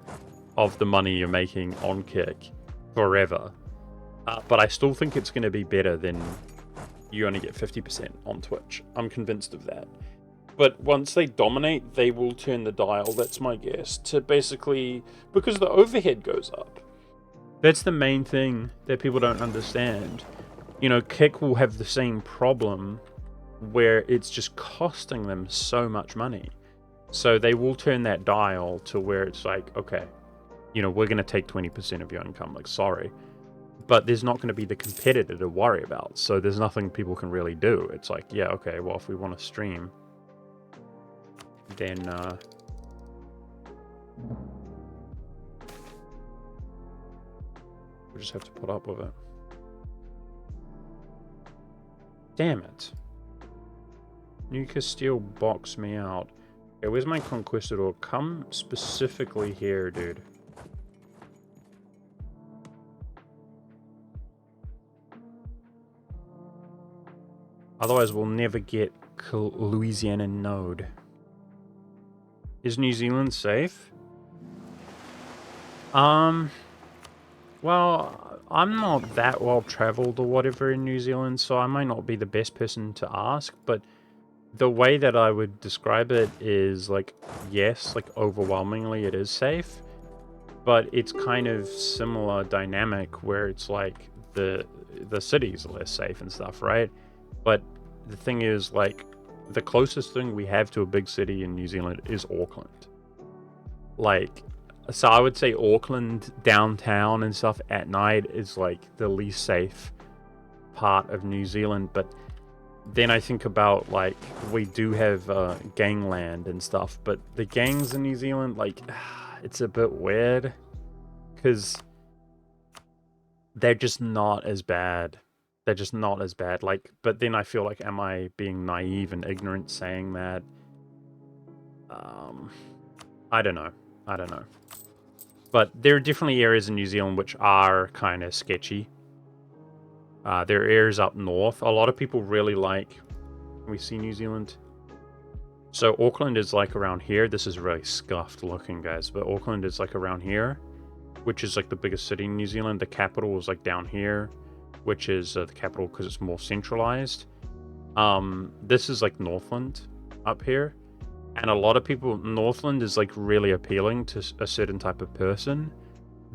of the money you're making on Kick forever. But I still think it's going to be better than you only get 50% on Twitch. I'm convinced of that. But once they dominate, they will turn the dial, that's my guess, to basically, because the overhead goes up. That's the main thing that people don't understand. Kick will have the same problem where it's just costing them so much money. So they will turn that dial to where it's okay, we're going to take 20% of your income, sorry. But there's not going to be the competitor to worry about. So there's nothing people can really do. It's yeah, okay, well, if we want to stream, then we just have to put up with it. Damn it. New Castile boxed me out. Okay, where's my Conquistador? Come specifically here, dude. Otherwise, we'll never get Louisiana node. Is New Zealand safe? Well, I'm not that well traveled or whatever in New Zealand, so I might not be the best person to ask, but the way that I would describe it is yes, overwhelmingly it is safe. but it's kind of similar dynamic where it's like the city's less safe and stuff, right? But the thing is, like, the closest thing we have to a big city in New Zealand is Auckland. Like, so I would say Auckland downtown and stuff at night is like the least safe part of New Zealand. But then I think about, like, we do have gangland and stuff, but the gangs in New Zealand, like, it's a bit weird because they're just not as bad. They're just not as bad. Like, but then I feel like, am I being naive and ignorant saying that? I don't know. I don't know. But there are definitely areas in New Zealand which are kind of sketchy. There are areas up north. A lot of people really like, we see New Zealand. So Auckland is like around here. This is really scuffed looking, guys. But Auckland is like around here, which is like the biggest city in New Zealand. The capital is like down here, which is the capital because it's more centralized. This is like Northland up here. And a lot of people, Northland is like really appealing to a certain type of person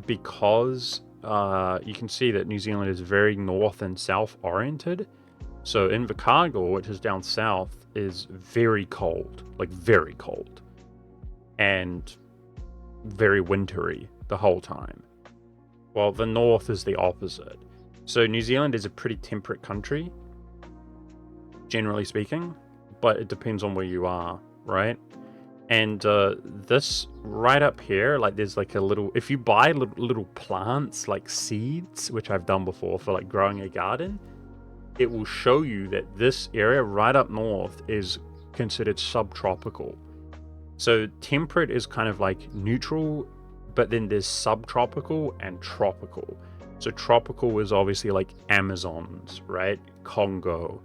because you can see that New Zealand is very north and south oriented. So Invercargill, which is down south, is very cold, like very cold, and very wintry the whole time. Well, the north is the opposite. So New Zealand is a pretty temperate country, generally speaking, but it depends on where you are, right? And this right up here, like there's like a little, if you buy little plants like seeds, which I've done before for like growing a garden, it will show you that this area right up north is considered subtropical. So temperate is kind of like neutral, but then there's subtropical and tropical. So tropical is obviously like Amazons, right? Congo.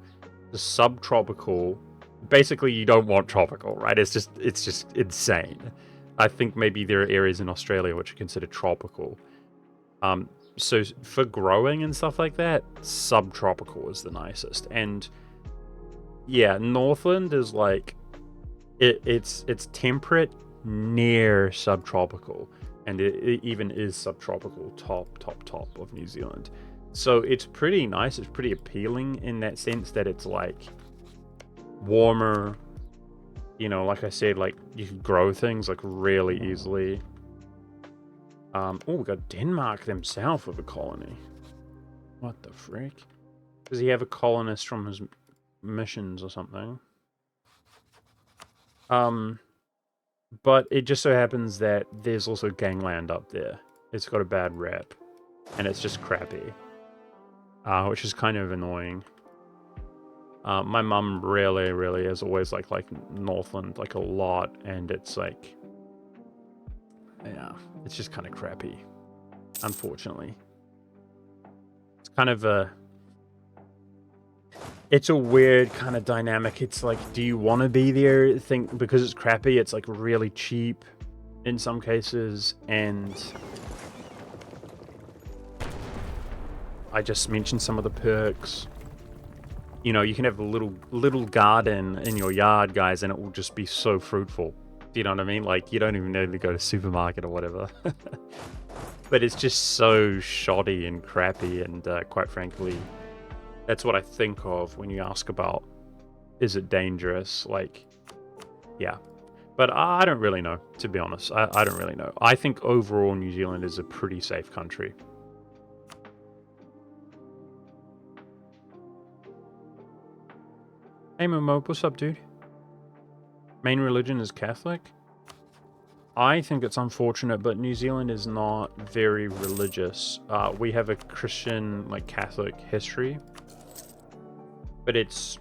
The subtropical, basically you don't want tropical, right? It's just insane. I think maybe there are areas in Australia which are considered tropical. So for growing and stuff like that, subtropical is the nicest. And yeah, Northland is like it's temperate near subtropical, and it even is subtropical top of New Zealand. So it's pretty nice. It's pretty appealing in that sense that it's like warmer. You know, like I said, like you can grow things like really easily. Oh, we got Denmark themselves with a colony. What the frick? Does he have a colonist from his missions or something? But it just so happens that there's also gangland up there. It's got a bad rep, and it's just crappy, which is kind of annoying. My mum really has always like Northland like a lot, and it's like, yeah, it's just kind of crappy, unfortunately. It's kind of it's a weird kind of dynamic. It's like, do you want to be there? Think because it's crappy, it's like really cheap in some cases, and I just mentioned some of the perks. You know, you can have a little garden in your yard, guys, and it will just be so fruitful. Do you know what I mean? Like, you don't even need to go to supermarket or whatever. But it's just so shoddy and crappy, and quite frankly, that's what I think of when you ask about, is it dangerous? Like, yeah. But I don't really know, to be honest. I don't really know. I think overall New Zealand is a pretty safe country. Hey Momo, what's up, dude? Main religion is Catholic? I think it's unfortunate, but New Zealand is not very religious. We have a Christian, like Catholic history, but it's,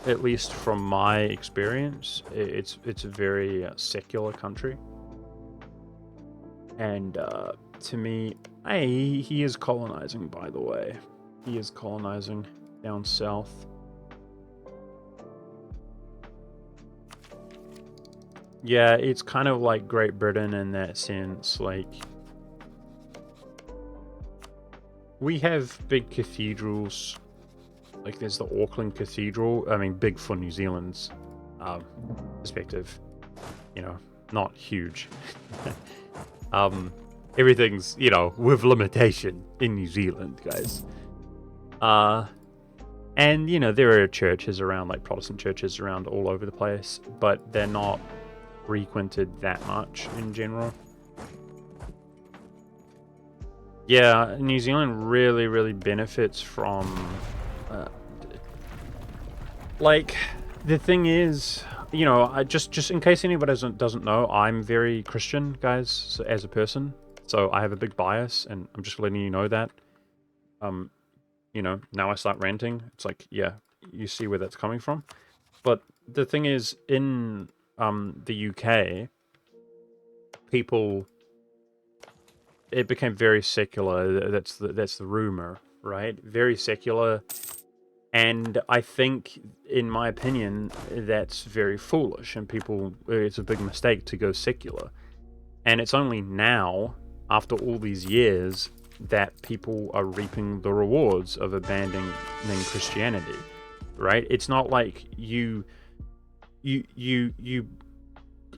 at least from my experience, it's a very secular country. And to me, hey, he is colonizing, by the way. He is colonizing down south. Yeah, it's kind of like Great Britain in that sense. Like, we have big cathedrals. Like, there's the Auckland Cathedral. I mean, big for New Zealand's perspective. You know, not huge. everything's, you know, with limitation in New Zealand, guys. And, you know, there are churches around, like Protestant churches around all over the place, but they're not frequented that much in general. Yeah, New Zealand really, really benefits from, like, the thing is, you know, I just in case anybody doesn't know, I'm very Christian, guys, so, as a person. So I have a big bias, and I'm just letting you know that. You know, now I start ranting. It's like, yeah, you see where that's coming from. But the thing is, in the UK, people, it became very secular. That's the rumor, right? Very secular. And I think, in my opinion, that's very foolish, and people, it's a big mistake to go secular. And it's only now, after all these years, that people are reaping the rewards of abandoning Christianity, right? It's not like you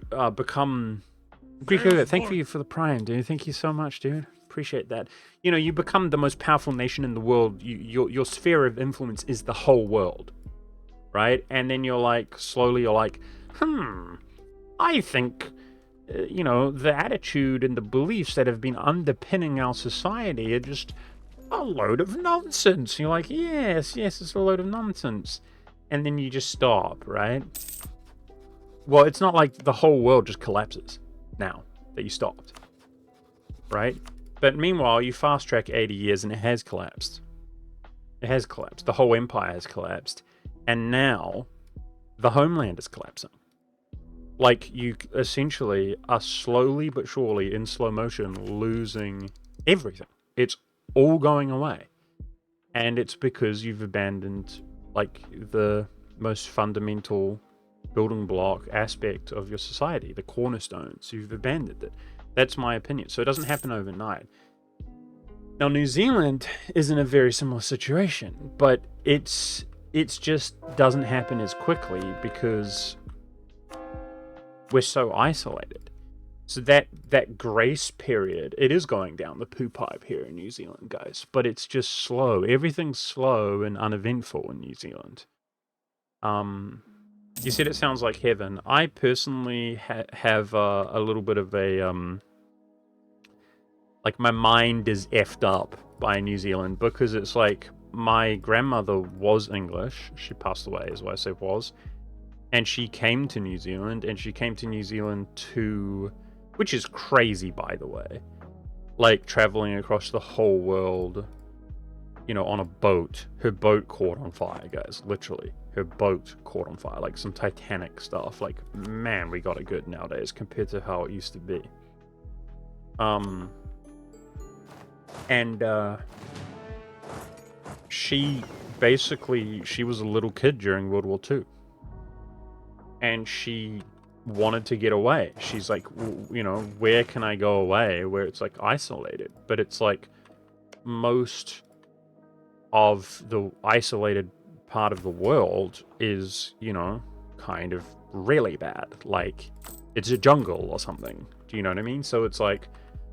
become Greco. Thank you for the prime, dude. Thank you so much, dude. Appreciate that. You know, you become the most powerful nation in the world. Your sphere of influence is the whole world, right? And then you're like, slowly, you're like, I think, you know, the attitude and the beliefs that have been underpinning our society are just a load of nonsense. You're like, yes, it's a load of nonsense. And then you just stop, right? Well, it's not like the whole world just collapses now that you stopped, right? But meanwhile, you fast track 80 years and it has collapsed. It has collapsed. The whole empire has collapsed. And now the homeland is collapsing. Like, you essentially are slowly but surely, in slow motion, losing everything. It's all going away. And it's because you've abandoned, like, the most fundamental building block aspect of your society, the cornerstones. You've abandoned it. That's my opinion. So it doesn't happen overnight. Now, New Zealand is in a very similar situation, but it's just doesn't happen as quickly because we're so isolated. So that grace period, it is going down the poo pipe here in New Zealand, guys, but it's just slow. Everything's slow and uneventful in New Zealand. You said it sounds like heaven. I personally have a little bit of a like, my mind is effed up by New Zealand because it's like, my grandmother was English. She passed away, is why I say was. And she came to New Zealand, and she came to New Zealand which is crazy, by the way, like, traveling across the whole world, you know, on a boat. Her boat caught on fire, guys, literally. Her boat caught on fire, like some Titanic stuff. Like, man, we got it good nowadays compared to how it used to be. And she was a little kid during World War II. And she wanted to get away. She's like, you know, where can I go away where it's, like, isolated? But it's like, most of the isolated part of the world is, you know, kind of really bad. Like, it's a jungle or something. Do you know what I mean? So it's like,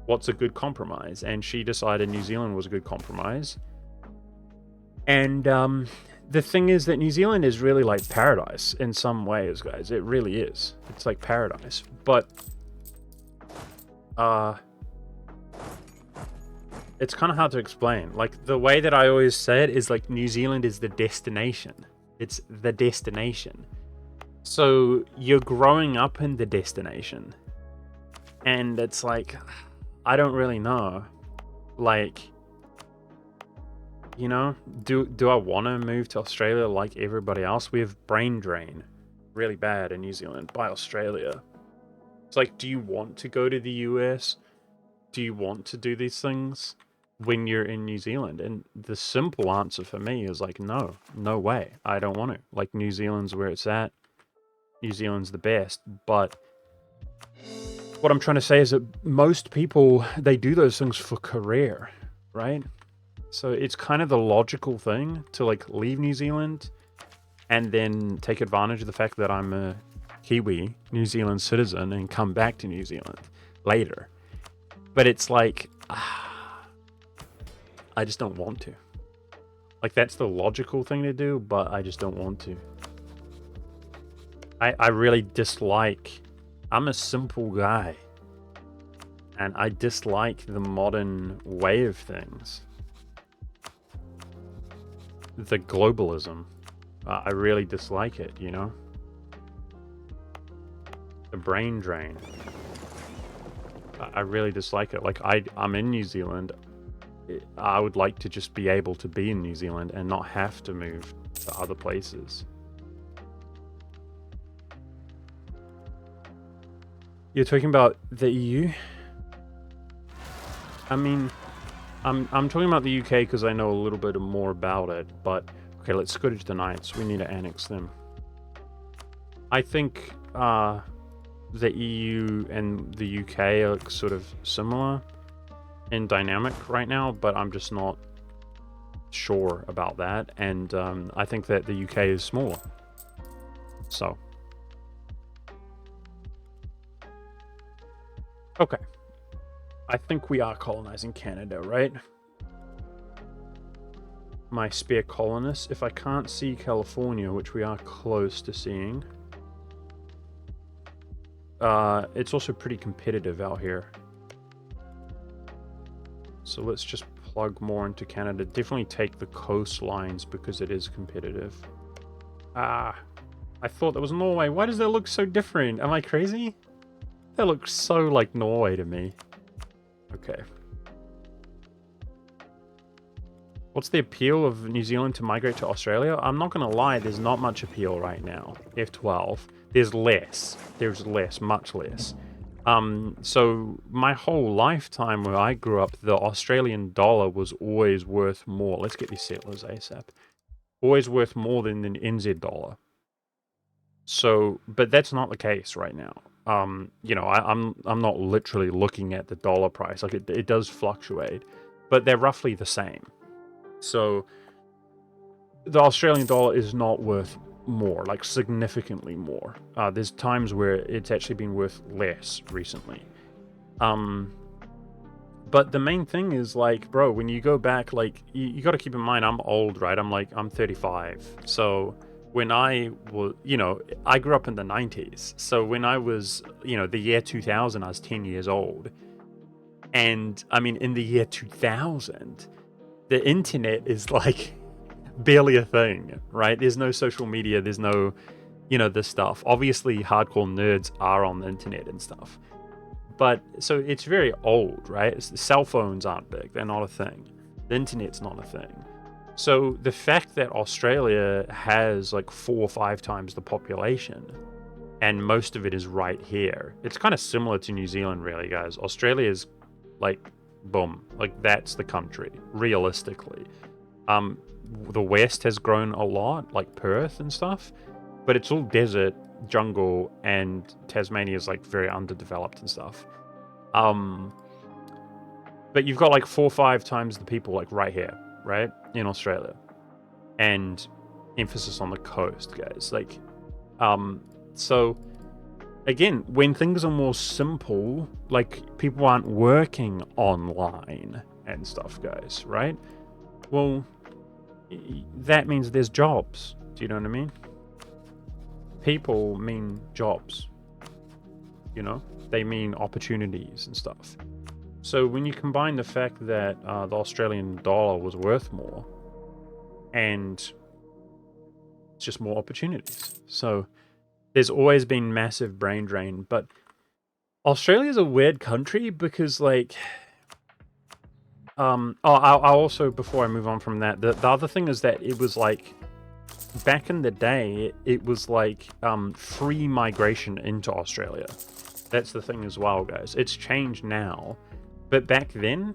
what's a good compromise? And she decided New Zealand was a good compromise. And the thing is that New Zealand is really like paradise in some ways, guys. It really is. It's like paradise. But it's kind of hard to explain. Like, the way that I always say it is, like, New Zealand is the destination. It's the destination. So you're growing up in the destination. And it's like, I don't really know. Like, you know, do I want to move to Australia like everybody else? We have brain drain really bad in New Zealand by Australia. It's like, do you want to go to the US? Do you want to do these things when you're in New Zealand? And the simple answer for me is like, no way. I don't want to. Like, New Zealand's where it's at. New Zealand's the best. But what I'm trying to say is that most people, they do those things for career, right? So it's kind of the logical thing to, like, leave New Zealand and then take advantage of the fact that I'm a Kiwi, New Zealand citizen, and come back to New Zealand later. But it's like, I just don't want to. Like, that's the logical thing to do, but I just don't want to. I really dislike... I'm a simple guy. And I dislike the modern way of things. The globalism. I really dislike it, you know? The brain drain. I really dislike it. Like, I'm in New Zealand. I would like to just be able to be in New Zealand and not have to move to other places. You're talking about the EU? I mean, I'm talking about the UK because I know a little bit more about it, but okay, let's go to the Knights. We need to annex them. I think the EU and the UK are sort of similar in dynamic right now, but I'm just not sure about that, and I think that the UK is smaller. So, okay. I think we are colonizing Canada, right? My spare colonists. If I can't see California, which we are close to seeing, it's also pretty competitive out here. So let's just plug more into Canada. Definitely take the coastlines because it is competitive. I thought that was Norway. Why does that look so different? Am I crazy? That looks so like Norway to me. Okay. What's the appeal of New Zealand to migrate to Australia? I'm not going to lie, there's not much appeal right now. F12. There's less. There's less, much less. So my whole lifetime where I grew up, the Australian dollar was always worth more. Let's get these settlers ASAP. Always worth more than an NZ dollar. So, but that's not the case right now. You know, I'm not literally looking at the dollar price. Like it does fluctuate, but they're roughly the same. So the Australian dollar is not worth more, like significantly more. There's times where it's actually been worth less recently. But the main thing is like, bro, when you go back, like you got to keep in mind, I'm old, right? I'm 35. So when I was, you know, I grew up in the 90s. So when I was, you know, the year 2000, I was 10 years old. And I mean, in the year 2000, the internet is like barely a thing, right? There's no social media. There's no, you know, this stuff. Obviously, hardcore nerds are on the internet and stuff. But so it's very old, right? Cell phones aren't big. They're not a thing. The internet's not a thing. So the fact that Australia has like 4 or 5 times the population and most of it is right here, it's kind of similar to New Zealand, really, guys. Australia is like, boom, like that's the country, realistically. The West has grown a lot, like Perth and stuff, but it's all desert, jungle, and Tasmania is like very underdeveloped and stuff. But you've got like 4 or 5 times the people like right here, right, in Australia, and emphasis on the coast, guys. Like, so again, when things are more simple, like people aren't working online and stuff, guys, right? Well, that means there's jobs. Do you know what I mean? People mean jobs. You know, they mean opportunities and stuff. So when you combine the fact that the Australian dollar was worth more, and it's just more opportunities. So there's always been massive brain drain. But Australia's a weird country because, like, I'll also, before I move on from that, the other thing is that it was like, back in the day, it was like free migration into Australia. That's the thing as well, guys. It's changed now. But back then,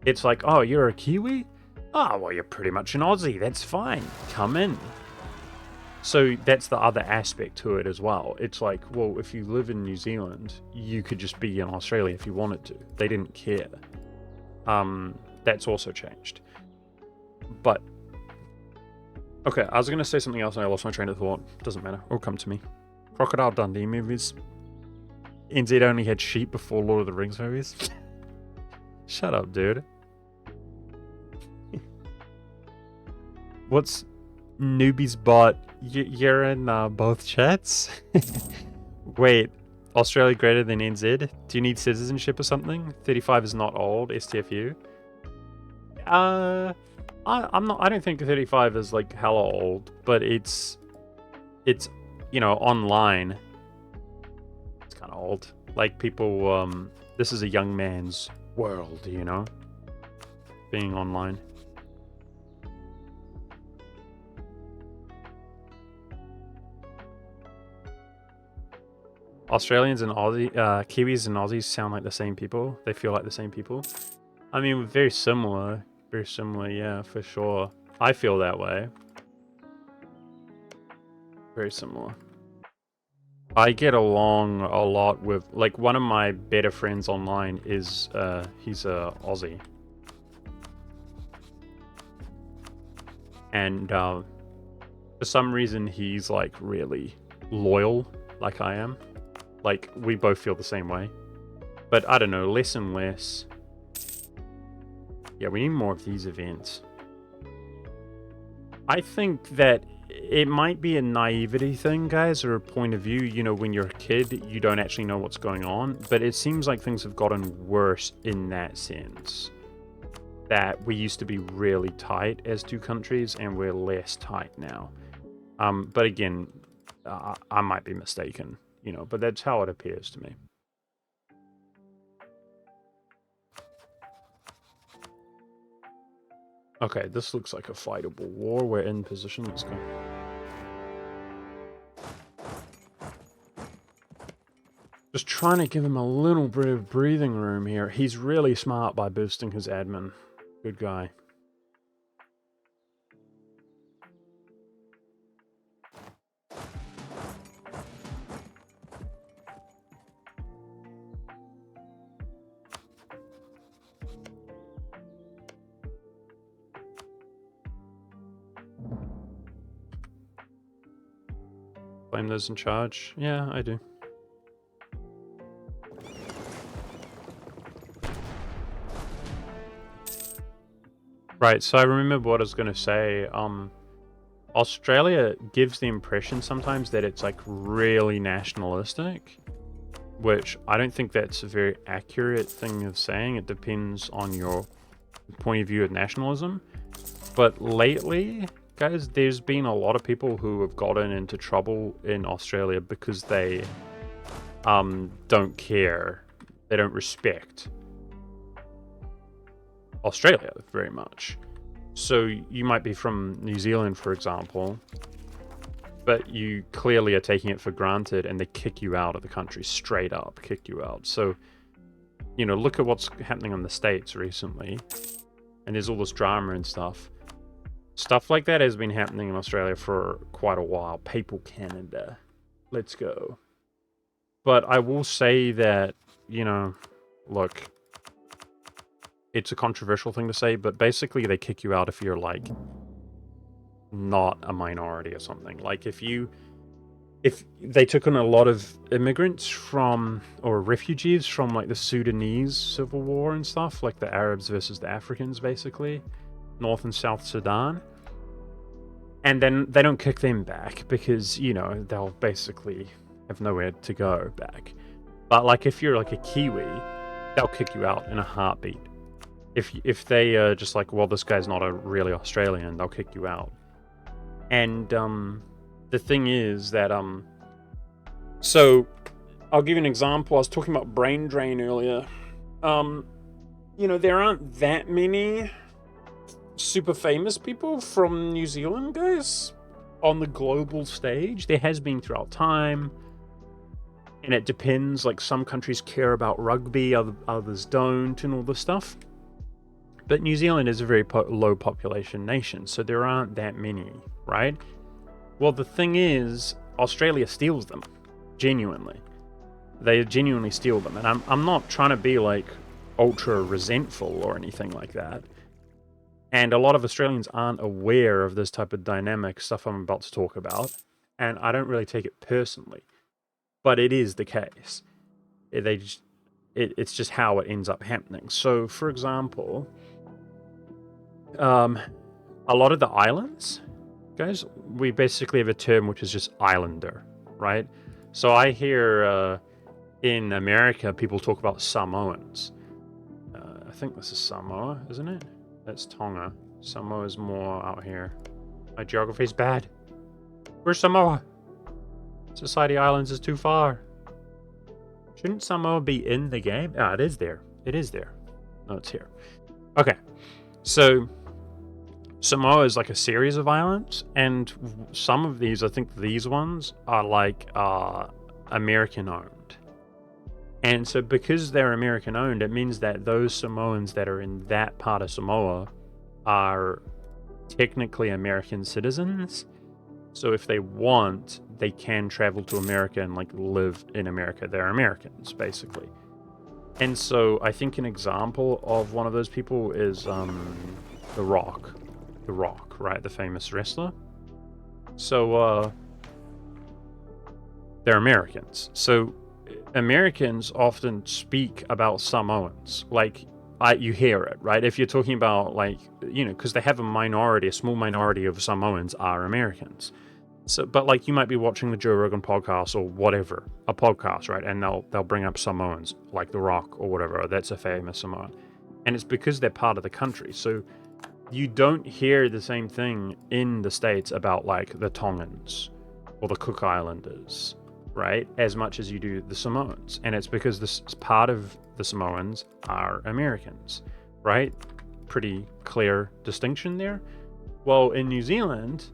it's like, oh, you're a Kiwi? Oh, well, you're pretty much an Aussie. That's fine. Come in. So that's the other aspect to it as well. It's like, well, if you live in New Zealand, you could just be in Australia if you wanted to. They didn't care. That's also changed. But, okay, I was going to say something else and I lost my train of thought. Doesn't matter. It'll come to me. Crocodile Dundee movies. NZ only had sheep before Lord of the Rings movies. Shut up, dude. What's newbie's bot? You're in both chats? Wait, Australia greater than NZ? Do you need citizenship or something? 35 is not old, STFU. I don't think 35 is like hella old, but it's you know, online. It's kind of old. Like people, this is a young man's world, you know, being online. Australians and Aussie, Kiwis and Aussies sound like the same people. They feel like the same people. I mean, very similar, yeah, for sure. I feel that way. Very similar. I get along a lot with, like, one of my better friends online is, he's a Aussie. And, for some reason, he's, like, really loyal, like I am. Like, we both feel the same way. But, I don't know, less and less. Yeah, we need more of these events. I think that it might be a naivety thing, guys, or a point of view. You know, when you're a kid, you don't actually know what's going on. But it seems like things have gotten worse in that sense. That we used to be really tight as two countries, and we're less tight now. But again, I might be mistaken, you know, but that's how it appears to me. Okay, this looks like a fightable war. We're in position. Let's go. Just trying to give him a little bit of breathing room here. He's really smart by boosting his admin. Good guy. Blame those in charge? Yeah, I do. Right, so I remember what I was going to say. Australia gives the impression sometimes that it's like really nationalistic, which I don't think that's a very accurate thing of saying. It depends on your point of view of nationalism. But lately, guys, there's been a lot of people who have gotten into trouble in Australia because they don't care, they don't respect Australia very much. So you might be from New Zealand, for example, but you clearly are taking it for granted, and they kick you out of the country, straight up kick you out. So, you know, look at what's happening in the States recently, and there's all this drama and stuff. Stuff like that has been happening in Australia for quite a while. Papal Canada. Let's go. But I will say that, you know, look, it's a controversial thing to say, but basically they kick you out if you're, like, not a minority or something. Like, if they took on a lot of immigrants from, or refugees from, like, the Sudanese civil war and stuff, like the Arabs versus the Africans, basically, North and South Sudan, and then they don't kick them back because, you know, they'll basically have nowhere to go back. But, like, if you're, like, a Kiwi, they'll kick you out in a heartbeat. If they are just like, well, this guy's not a really Australian, they'll kick you out. And the thing is that so I'll give you an example. I was talking about brain drain earlier. You know, there aren't that many super famous people from New Zealand, guys, on the global stage. There has been throughout time, and it depends. Like, some countries care about rugby, others don't, and all this stuff. But New Zealand is a very low population nation, so there aren't that many, right? Well, the thing is, Australia steals them, genuinely. They genuinely steal them, and I'm not trying to be, like, ultra resentful or anything like that. And a lot of Australians aren't aware of this type of dynamic stuff I'm about to talk about, and I don't really take it personally. But it is the case. it's just how it ends up happening. So, for example, a lot of the islands, guys, we basically have a term which is just islander, right? So I hear in America people talk about Samoans. I think this is Samoa, isn't it? That's Tonga. Samoa is more out here. My geography's bad. Where's Samoa? Society Islands is too far. Shouldn't Samoa be in the game? Ah, it is there. It is there. No, it's here. Okay. So Samoa is like a series of islands, and some of these, I think these ones are like American owned. And so because they're American owned, it means that those Samoans that are in that part of Samoa are technically American citizens. So if they want, they can travel to America and like live in America. They're Americans, basically. And so I think an example of one of those people is The Rock. The Rock, right? The famous wrestler. So they're Americans. So Americans often speak about Samoans. Like, you hear it, right? If you're talking about, like, because they have a small minority of Samoans are Americans. So, but like, you might be watching the Joe Rogan podcast or whatever, a podcast, right? And they'll bring up Samoans, like The Rock or whatever. That's a famous Samoan. And it's because they're part of the country. So you don't hear the same thing in the States about, like, the Tongans or the Cook Islanders, right? As much as you do the Samoans. And it's because this part of the Samoans are Americans, right? Pretty clear distinction there. Well, in New Zealand,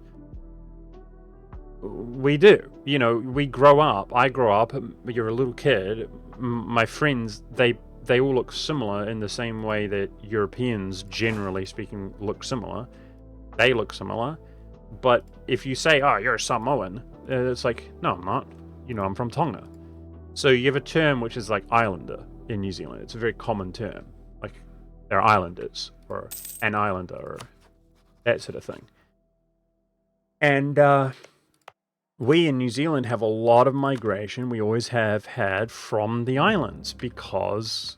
we do. We grow up. I grow up. You're a little kid. My friends, they all look similar in the same way that Europeans, generally speaking, look similar. They look similar. But if you say, oh, you're a Samoan, it's like, no, I'm not. I'm from Tonga. So you have a term which is like islander in New Zealand. It's a very common term. Like, they're islanders or an islander or that sort of thing. And we in New Zealand have a lot of migration. We always have had from the islands because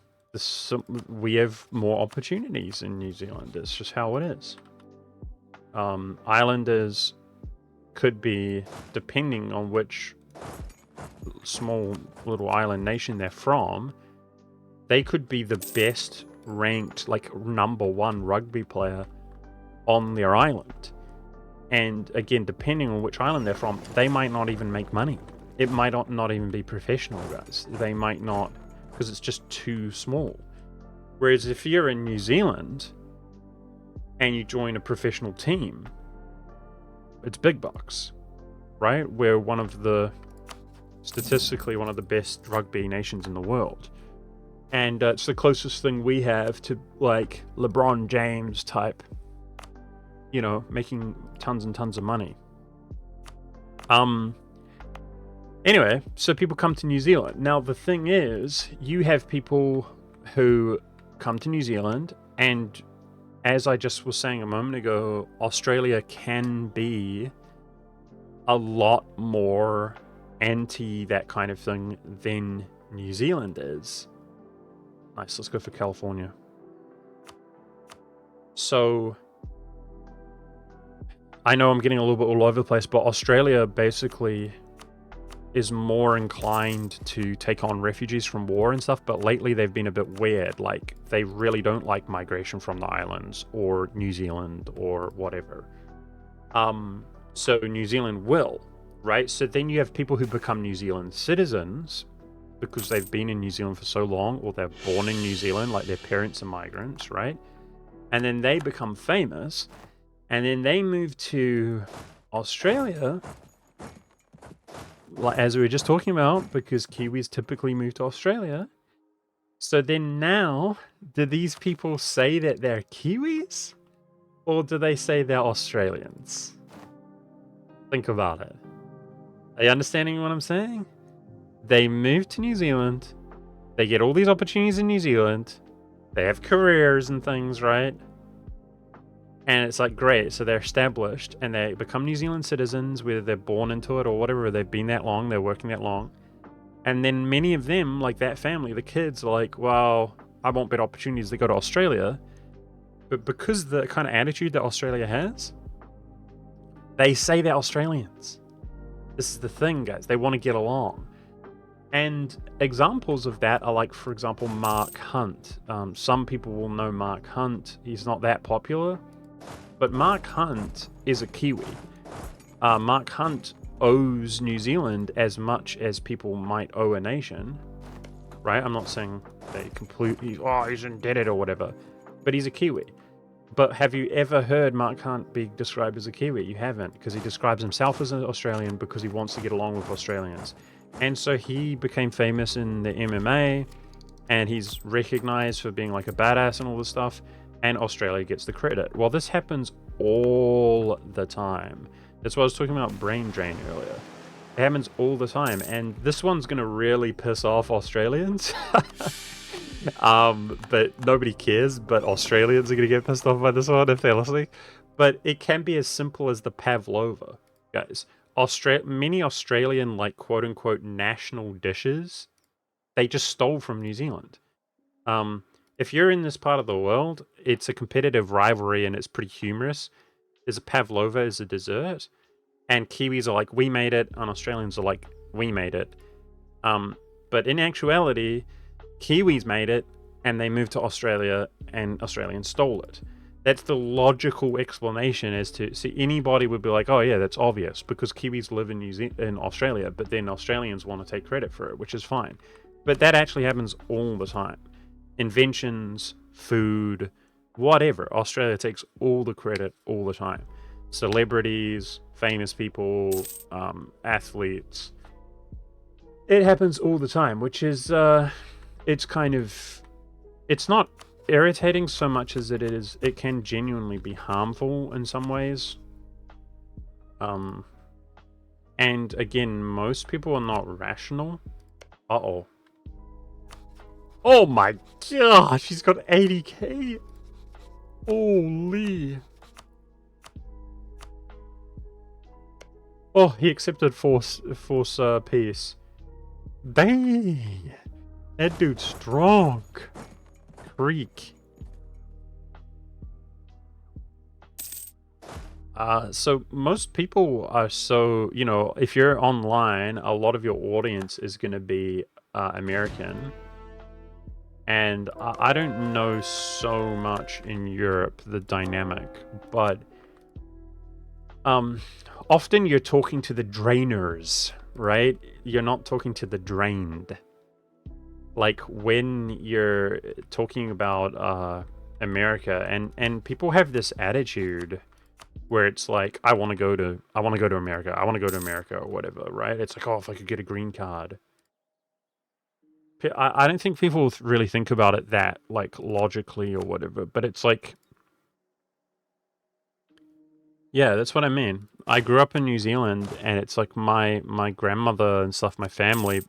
we have more opportunities in New Zealand. It's just how it is. Islanders could be, depending on which small little island nation they're from, they could be the best ranked, like, number one rugby player on their island. And again, depending on which island they're from, they might not even make money. It might not even be professional, guys. They might not, because it's just too small. Whereas if you're in New Zealand and you join a professional team, it's big bucks, right? We're statistically one of the best rugby nations in the world. And it's the closest thing we have to, like, LeBron James type, making tons and tons of money. Anyway, so people come to New Zealand. Now, the thing is, you have people who come to New Zealand, and as I just was saying a moment ago, Australia can be a lot more anti that kind of thing than New Zealand is. Nice, let's go for California. So I know I'm getting a little bit all over the place, but Australia basically is more inclined to take on refugees from war and stuff, but lately they've been a bit weird. Like, they really don't like migration from the islands or New Zealand or whatever. So New Zealand will, right? So then you have people who become New Zealand citizens because they've been in New Zealand for so long, or they're born in New Zealand, like their parents are migrants, right? And then they become famous, and then they move to Australia, like, as we were just talking about, because Kiwis typically move to Australia. So then now, do these people say that they're Kiwis? Or do they say they're Australians? Think about it. Are you understanding what I'm saying? They move to New Zealand. They get all these opportunities in New Zealand. They have careers and things, right? And it's like, great. So they're established and they become New Zealand citizens, whether they're born into it or whatever. They've been that long. They're working that long. And then many of them, like that family, the kids are like, well, I want better opportunities to go to Australia. But because the kind of attitude that Australia has, they say they're Australians. This is the thing, guys. They want to get along. And examples of that are like, for example, Mark Hunt. Some people will know Mark Hunt. He's not that popular. But Mark Hunt is a Kiwi. Mark Hunt owes New Zealand as much as people might owe a nation, right? I'm not saying they completely, he's indebted or whatever, but he's a Kiwi. But have you ever heard Mark Hunt be described as a Kiwi? You haven't, because he describes himself as an Australian because he wants to get along with Australians. And so he became famous in the MMA, and he's recognized for being like a badass and all this stuff, and Australia gets the credit. Well, this happens all the time. That's what I was talking about brain drain earlier. It happens all the time, and this one's going to really piss off Australians. But nobody cares, but Australians are going to get pissed off by this one if they're listening. But it can be as simple as the pavlova, guys. Many Australian, like, quote-unquote national dishes, they just stole from New Zealand. If you're in this part of the world, it's a competitive rivalry and it's pretty humorous. There's a pavlova as a dessert, and Kiwis are like, we made it, and Australians are like, we made it. But in actuality, Kiwis made it, and they moved to Australia, and Australians stole it. That's the logical explanation as to, see, anybody would be like, oh yeah, that's obvious, because Kiwis live in in Australia, but then Australians want to take credit for it, which is fine. But that actually happens all the time. Inventions, food, whatever. Australia takes all the credit all the time. Celebrities, famous people, athletes. It happens all the time, which is, it's kind of, it's not irritating so much as it can genuinely be harmful in some ways. And again, most people are not rational. Uh-oh. Oh my gosh, he's got 80k. Holy. Oh, he accepted force peace. Dang. That dude's strong. Creek. So most people are so, if you're online, a lot of your audience is going to be American. And I don't know so much in Europe, the dynamic, but often you're talking to the drainers, right? You're not talking to the drained. Like when you're talking about America, and people have this attitude where it's like, I want to go to America, or whatever, right? It's like, oh, if I could get a green card. I don't think people really think about it that, like, logically or whatever, but it's like, yeah, that's what I mean. I grew up in New Zealand, and it's like my grandmother and stuff, my family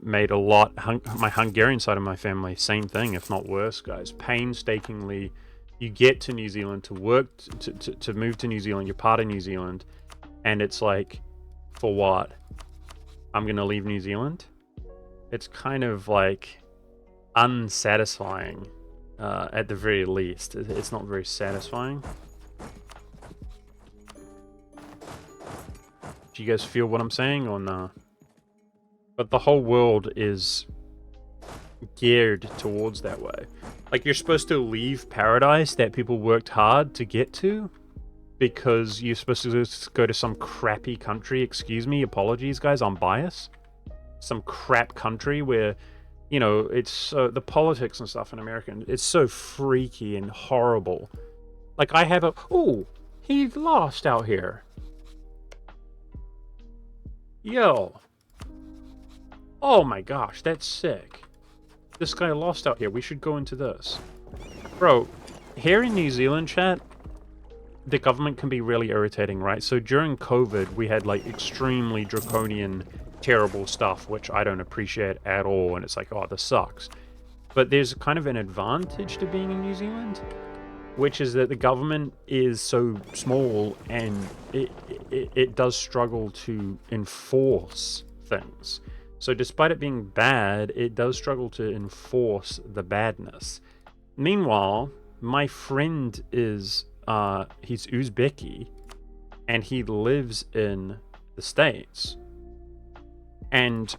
made a lot, my Hungarian side of my family, same thing, if not worse, guys. Painstakingly, you get to New Zealand to work, to move to New Zealand, you're part of New Zealand, and it's like, for what? I'm going to leave New Zealand? It's kind of like unsatisfying, at the very least. It's not very satisfying. Do you guys feel what I'm saying or nah? But the whole world is geared towards that way. Like, you're supposed to leave paradise that people worked hard to get to because you're supposed to just go to some crappy country. Excuse me, apologies, guys, I'm biased. Some crap country where, it's the politics and stuff in America, it's so freaky and horrible. Like, I have he lost out here. Yo. Oh my gosh, that's sick. This guy lost out here. We should go into this. Bro, here in New Zealand, chat, the government can be really irritating, right? So during COVID, we had, like, extremely draconian, terrible stuff, which I don't appreciate at all, and it's like, oh, this sucks. But there's kind of an advantage to being in New Zealand, which is that the government is so small, and it does struggle to enforce things. So despite it being bad, it does struggle to enforce the badness. Meanwhile, my friend is he's Uzbeki, and he lives in the States. And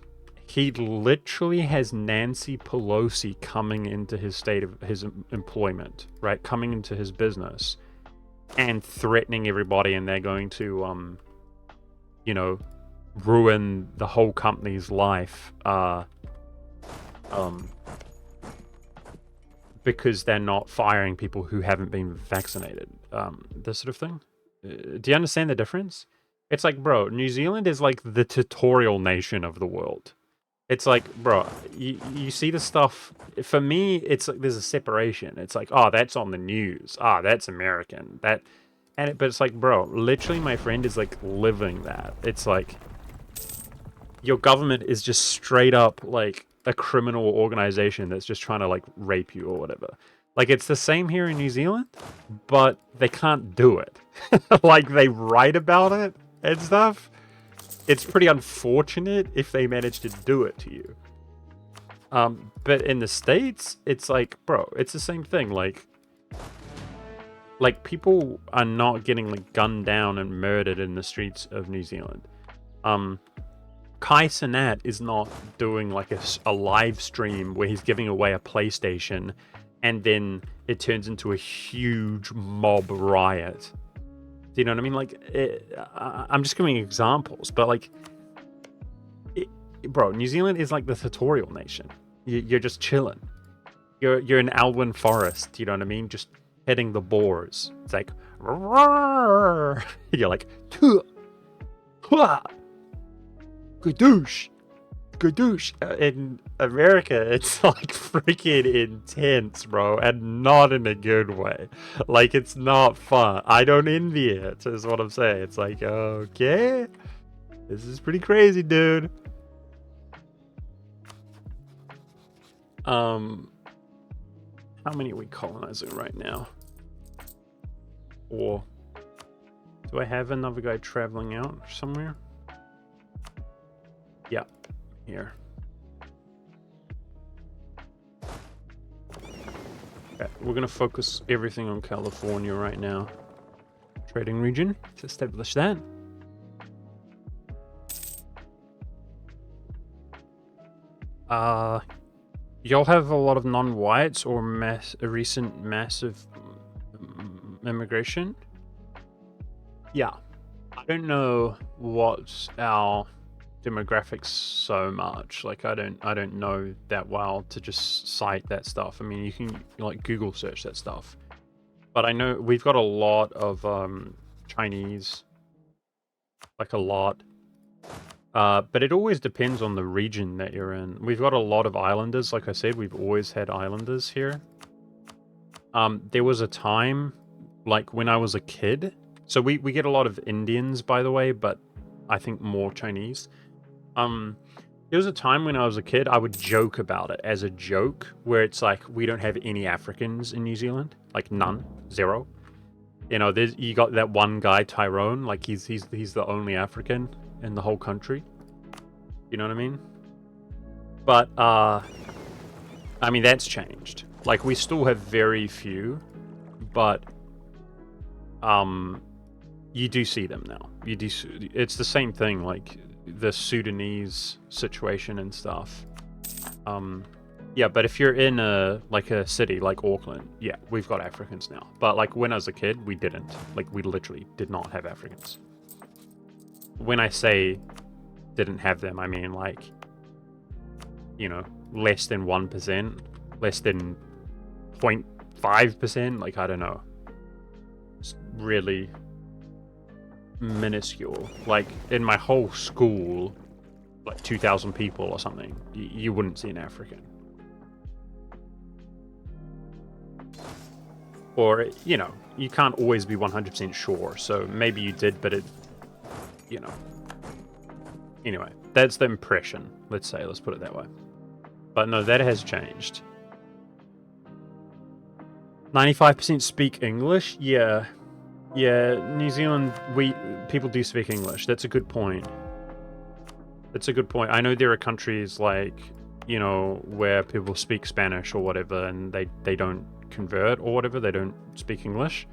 he literally has Nancy Pelosi coming into his state of his employment, right? Coming into his business and threatening everybody, and they're going to, ruin the whole company's life, because they're not firing people who haven't been vaccinated, this sort of thing. Do you understand the difference? It's like, bro, New Zealand is like the tutorial nation of the world. It's like, bro, you see the stuff. For me, it's like there's a separation. It's like, oh, that's on the news. Ah, that's American. But it's like, bro, literally, my friend is like living that. It's like your government is just straight up like a criminal organization that's just trying to like rape you or whatever. Like it's the same here in New Zealand, but they can't do it. Like they write about it and stuff. It's pretty unfortunate if they manage to do it to you. But in the States, it's like, bro, it's the same thing. Like people are not getting like gunned down and murdered in the streets of New Zealand. Kai Cenat is not doing like a live stream where he's giving away a PlayStation and then it turns into a huge mob riot. Do you know what I mean? Like, I'm just giving examples, but like, bro, New Zealand is like the tutorial nation. You're just chilling. You're in Alwyn Forest. You know what I mean? Just hitting the boars. It's like, you're like, Gadoosh. In America, it's like freaking intense, bro, and not in a good way. Like, it's not fun. I don't envy it, is what I'm saying. It's like, okay, this is pretty crazy, dude. How many are we colonizing right now? Or do I have another guy traveling out somewhere? Yeah, here. Okay, we're gonna focus everything on California right now. Trading region, to establish that. Y'all have a lot of non-whites or recent massive immigration? Yeah, I don't know what's our demographics so much. Like I don't know that well to just cite that stuff. I mean, you can like Google search that stuff, but I know we've got a lot of Chinese, like a lot. But it always depends on the region that you're in. We've got a lot of islanders. Like I said, we've always had islanders here. There was a time, like when I was a kid. So we get a lot of Indians, by the way, but I think more Chinese. There was a time when I was a kid, I would joke about it as a joke, where it's like, we don't have any Africans in New Zealand. Like none. Zero. You know, you got that one guy, Tyrone, like he's the only African in the whole country. You know what I mean? But, I mean, that's changed. Like, we still have very few, but, you do see them now. It's the same thing, like, the Sudanese situation and stuff. Yeah, but if you're in a city like Auckland, yeah, we've got Africans now. But, like, when I was a kid, we didn't. Like, we literally did not have Africans. When I say didn't have them, I mean, like, you know, less than 1%, less than 0.5%, like, I don't know. It's really minuscule. Like, in my whole school, like 2,000 people or something, you wouldn't see an African. Or, you know, you can't always be 100% sure, so maybe you did, but it, you know. Anyway, that's the impression, let's put it that way. But no, that has changed. 95% speak English? Yeah. Yeah, New Zealand, people do speak English. That's a good point. It's a good point. I know there are countries like, you know, where people speak Spanish or whatever, and they don't convert or whatever. They don't speak English.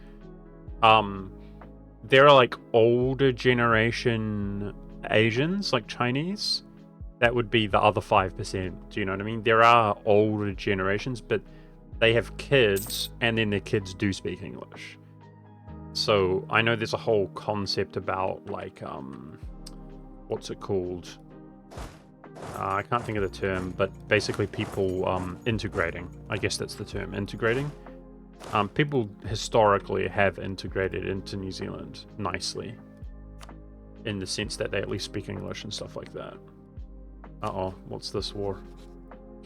There are like older generation Asians, like Chinese. That would be the other 5%. Do you know what I mean? There are older generations, but they have kids, and then their kids do speak English. So I know there's a whole concept about like what's it called? I can't think of the term, but basically people integrating. I guess that's the term, integrating. People historically have integrated into New Zealand nicely, in the sense that they at least speak English and stuff like that. Uh-oh, what's this war?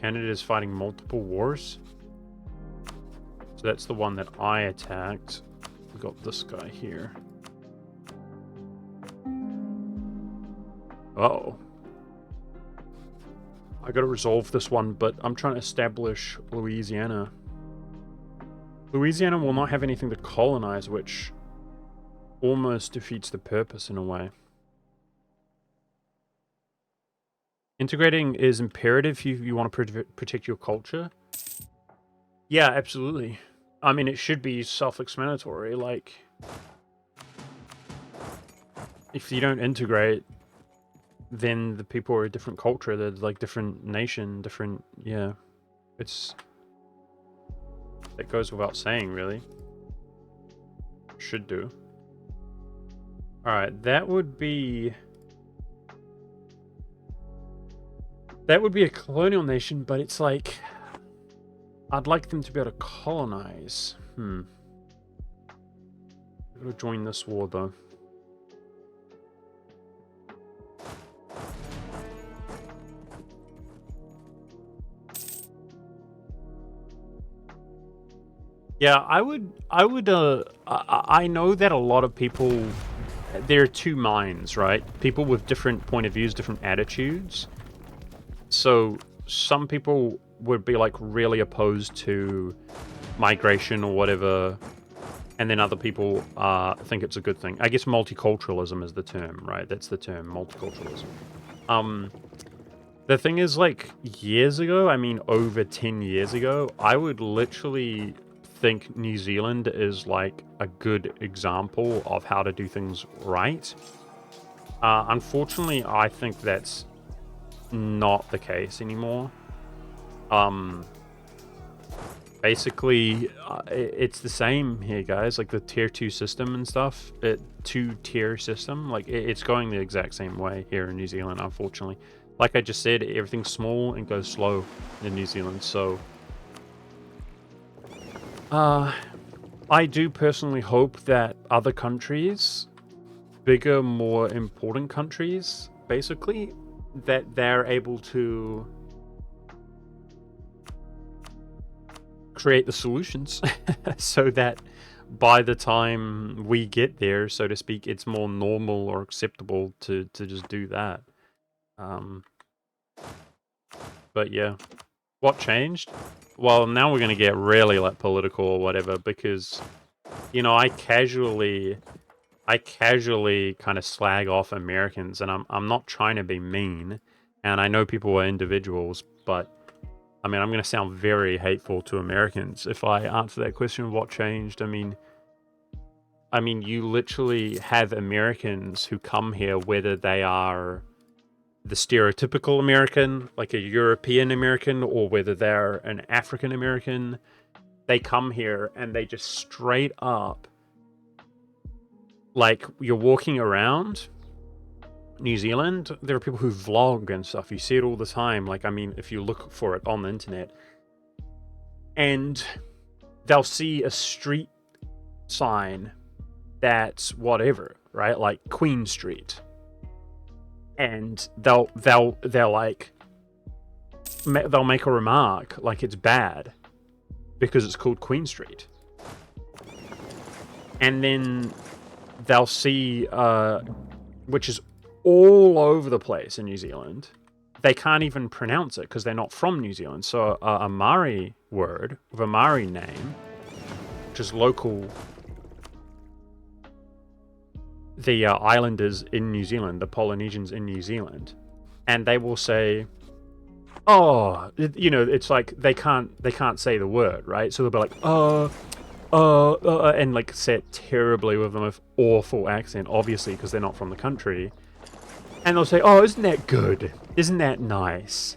Canada is fighting multiple wars. So that's the one that I attacked. We got this guy here. Uh-oh. I gotta resolve this one, but I'm trying to establish Louisiana. Louisiana will not have anything to colonize, which almost defeats the purpose in a way. Integrating is imperative if you want to protect your culture. Yeah, absolutely. I mean, it should be self-explanatory. Like, if you don't integrate, then the people are a different culture. They're like different nation, different, yeah. It goes without saying, really. Should do. Alright, that would be a colonial nation, but it's like, I'd like them to be able to colonize. I'm gonna join this war, though. Yeah, I know that a lot of people, there are two minds, right? People with different point of views, different attitudes. So some people would be like really opposed to migration or whatever, and then other people think it's a good thing. I guess multiculturalism is the term, right? That's the term, multiculturalism. The thing is, like, years ago, I mean over 10 years ago, I would literally think New Zealand is like a good example of how to do things right. Unfortunately, I think that's not the case anymore. Basically, it's the same here, guys. Like the tier 2 system and stuff, 2-tier system, like it's going the exact same way here in New Zealand, unfortunately. Like I just said, everything's small and goes slow in New Zealand, so I do personally hope that other countries, bigger, more important countries, basically, that they're able to create the solutions so that by the time we get there, so to speak, it's more normal or acceptable to just do that. But yeah, what changed? Well, now we're going to get really like political or whatever, because, you know, I casually kind of slag off Americans, and I'm not trying to be mean, and I know people are individuals, but I mean, I'm going to sound very hateful to Americans if I answer that question, what changed? I mean, you literally have Americans who come here, whether they are the stereotypical American, like a European American, or whether they're an African American, they come here and they just straight up, like, you're walking around New Zealand, there are people who vlog and stuff. You see it all the time. Like, I mean, if you look for it on the internet, and they'll see a street sign that's whatever, right? Like Queen Street. And they'll make a remark like it's bad because it's called Queen Street. And then they'll see, which is all over the place in New Zealand. They can't even pronounce it because they're not from New Zealand. So a Maori word with a Maori name, which is local, the islanders in New Zealand, the Polynesians in New Zealand, and they will say, oh, you know, it's like they can't say the word, right? So they'll be like, and like say it terribly with an awful accent, obviously, because they're not from the country. And they'll say, oh, isn't that good? Isn't that nice?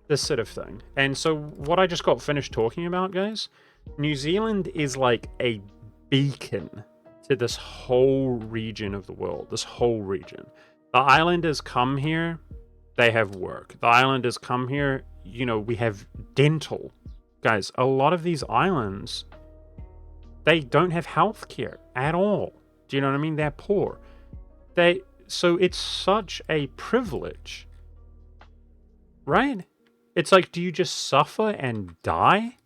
This sort of thing. And so what I just got finished talking about, guys, New Zealand is like a beacon to this whole region of the world, this whole region. The islanders come here, they have work. The islanders come here, you know, we have dental. Guys, a lot of these islands, they don't have healthcare at all. Do you know what I mean? They're poor. So it's such a privilege, right? It's like, do you just suffer and die?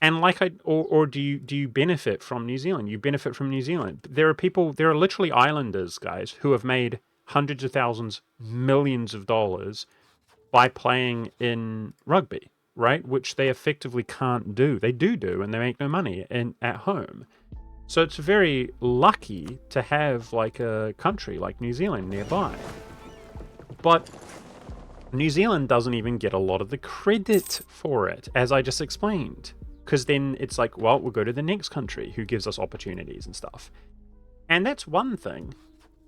And like or do you benefit from New Zealand? You benefit from New Zealand. There are literally islanders, guys, who have made hundreds of thousands, millions of dollars by playing in rugby, right? Which they effectively can't do. They do, and they make no money at home. So it's very lucky to have like a country like New Zealand nearby. But New Zealand doesn't even get a lot of the credit for it, as I just explained. Because then it's like, well, we'll go to the next country who gives us opportunities and stuff. And that's one thing.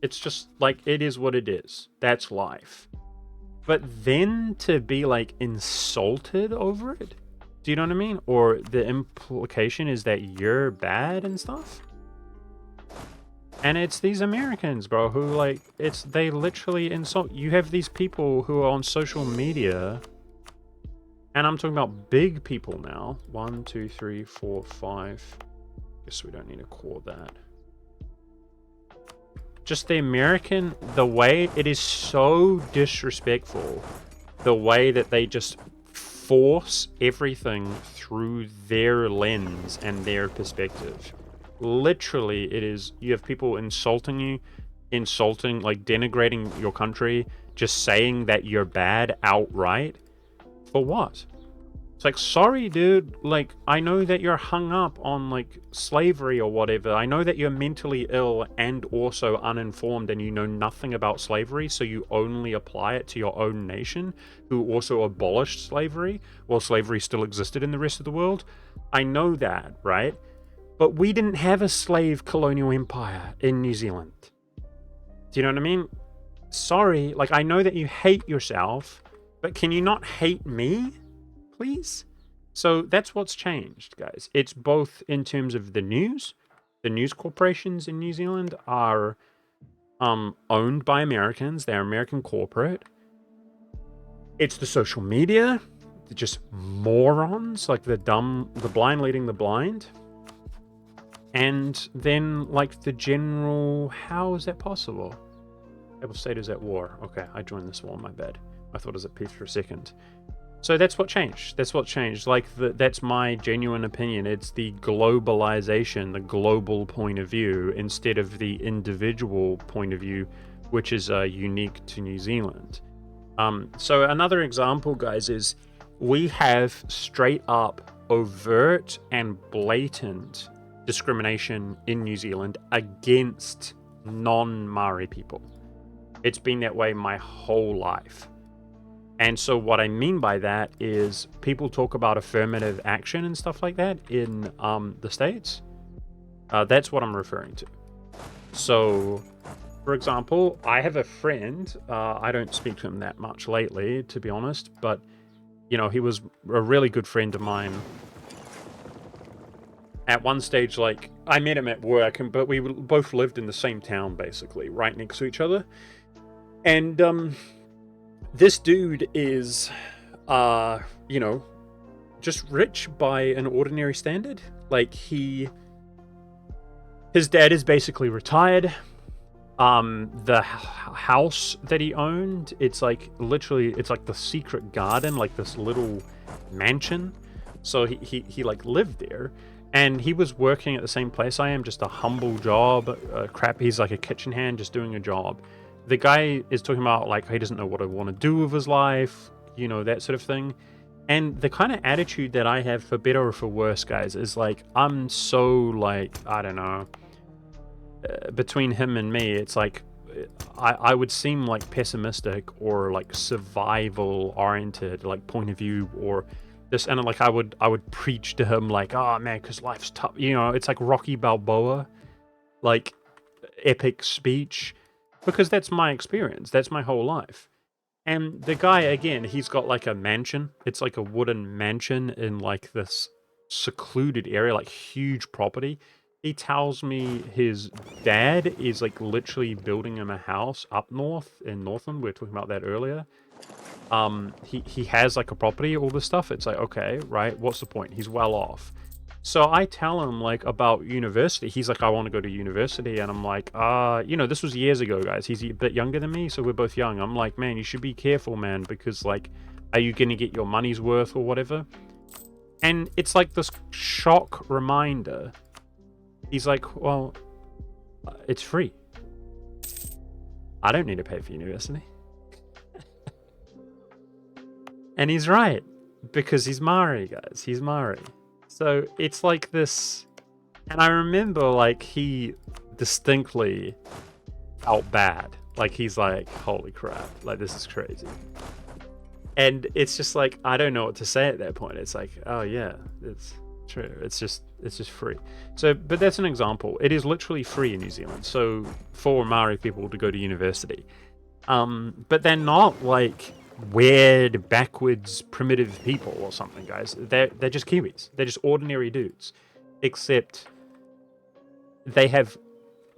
It's just like, it is what it is. That's life. But then to be like insulted over it, do you know what I mean? Or the implication is that you're bad and stuff. And it's these Americans, bro, who like, they literally insult. You have these people who are on social media, and I'm talking about big people now. 1, 2, 3, 4, 5. Guess we don't need to call that. Just the American, the way it is so disrespectful, the way that they just force everything through their lens and their perspective. Literally, it is, you have people insulting you, like denigrating your country, just saying that you're bad outright. For what? It's like, sorry, dude, like, I know that you're hung up on, like, slavery or whatever. I know that you're mentally ill and also uninformed and you know nothing about slavery, so you only apply it to your own nation, who also abolished slavery while slavery still existed in the rest of the world. I know that, right? But we didn't have a slave colonial empire in New Zealand. Do you know what I mean? Sorry, like, I know that you hate yourself, but can you not hate me? Please? So that's what's changed, guys. It's both in terms of the news. The news corporations in New Zealand are owned by Americans. They're American corporate. It's the social media. They're just morons, like the blind leading the blind. And then, like, the general, how is that possible? Papal State is at war. Okay, I joined this war, my bad. I thought it was at peace for a second. So that's what changed. That's what changed. Like, that's my genuine opinion. It's the globalization, the global point of view, instead of the individual point of view, which is unique to New Zealand. So another example, guys, is we have straight up overt and blatant discrimination in New Zealand against non-Maori people. It's been that way my whole life. And so what I mean by that is people talk about affirmative action and stuff like that in the States. That's what I'm referring to. So, for example, I have a friend. I don't speak to him that much lately, to be honest. But, you know, he was a really good friend of mine. At one stage, like, I met him at work, but we both lived in the same town, basically, right next to each other. And, this dude is, you know, just rich by an ordinary standard. Like, his dad is basically retired. The house that he owned, it's like, literally, it's like the secret garden, like this little mansion. So he like lived there. And he was working at the same place I am, just a humble job. He's like a kitchen hand, just doing a job. The guy is talking about, like, he doesn't know what I want to do with his life, you know, that sort of thing. And the kind of attitude that I have, for better or for worse, guys, is like, I'm so, like, I don't know, between him and me, it's like, I would seem like pessimistic or like survival oriented, like point of view, or this, and like I would preach to him like, oh man, because life's tough, you know, it's like Rocky Balboa, like epic speech, because that's my experience, that's my whole life. And the guy, again, he's got like a mansion. It's like a wooden mansion in like this secluded area, like huge property. He tells me his dad is like literally building him a house up north in Northland. We were talking about that earlier. He has like a property, all this stuff. It's like, okay, right, what's the point? He's well off. So I tell him like about university. He's like, I want to go to university. And I'm like, you know, this was years ago, guys. He's a bit younger than me, so we're both young. I'm like, man, you should be careful, man, because like, are you going to get your money's worth or whatever? And it's like this shock reminder. He's like, well, it's free. I don't need to pay for university. And he's right, because he's Maori, guys. He's Maori. So it's like this, and I remember like he distinctly felt bad. Like he's like, holy crap, like this is crazy. And it's just like, I don't know what to say at that point. It's like, oh yeah, it's true. It's just free. So, but that's an example. It is literally free in New Zealand. So for Maori people to go to university. But they're not like weird, backwards, primitive people or something, guys. They're just Kiwis. They're just ordinary dudes. Except they have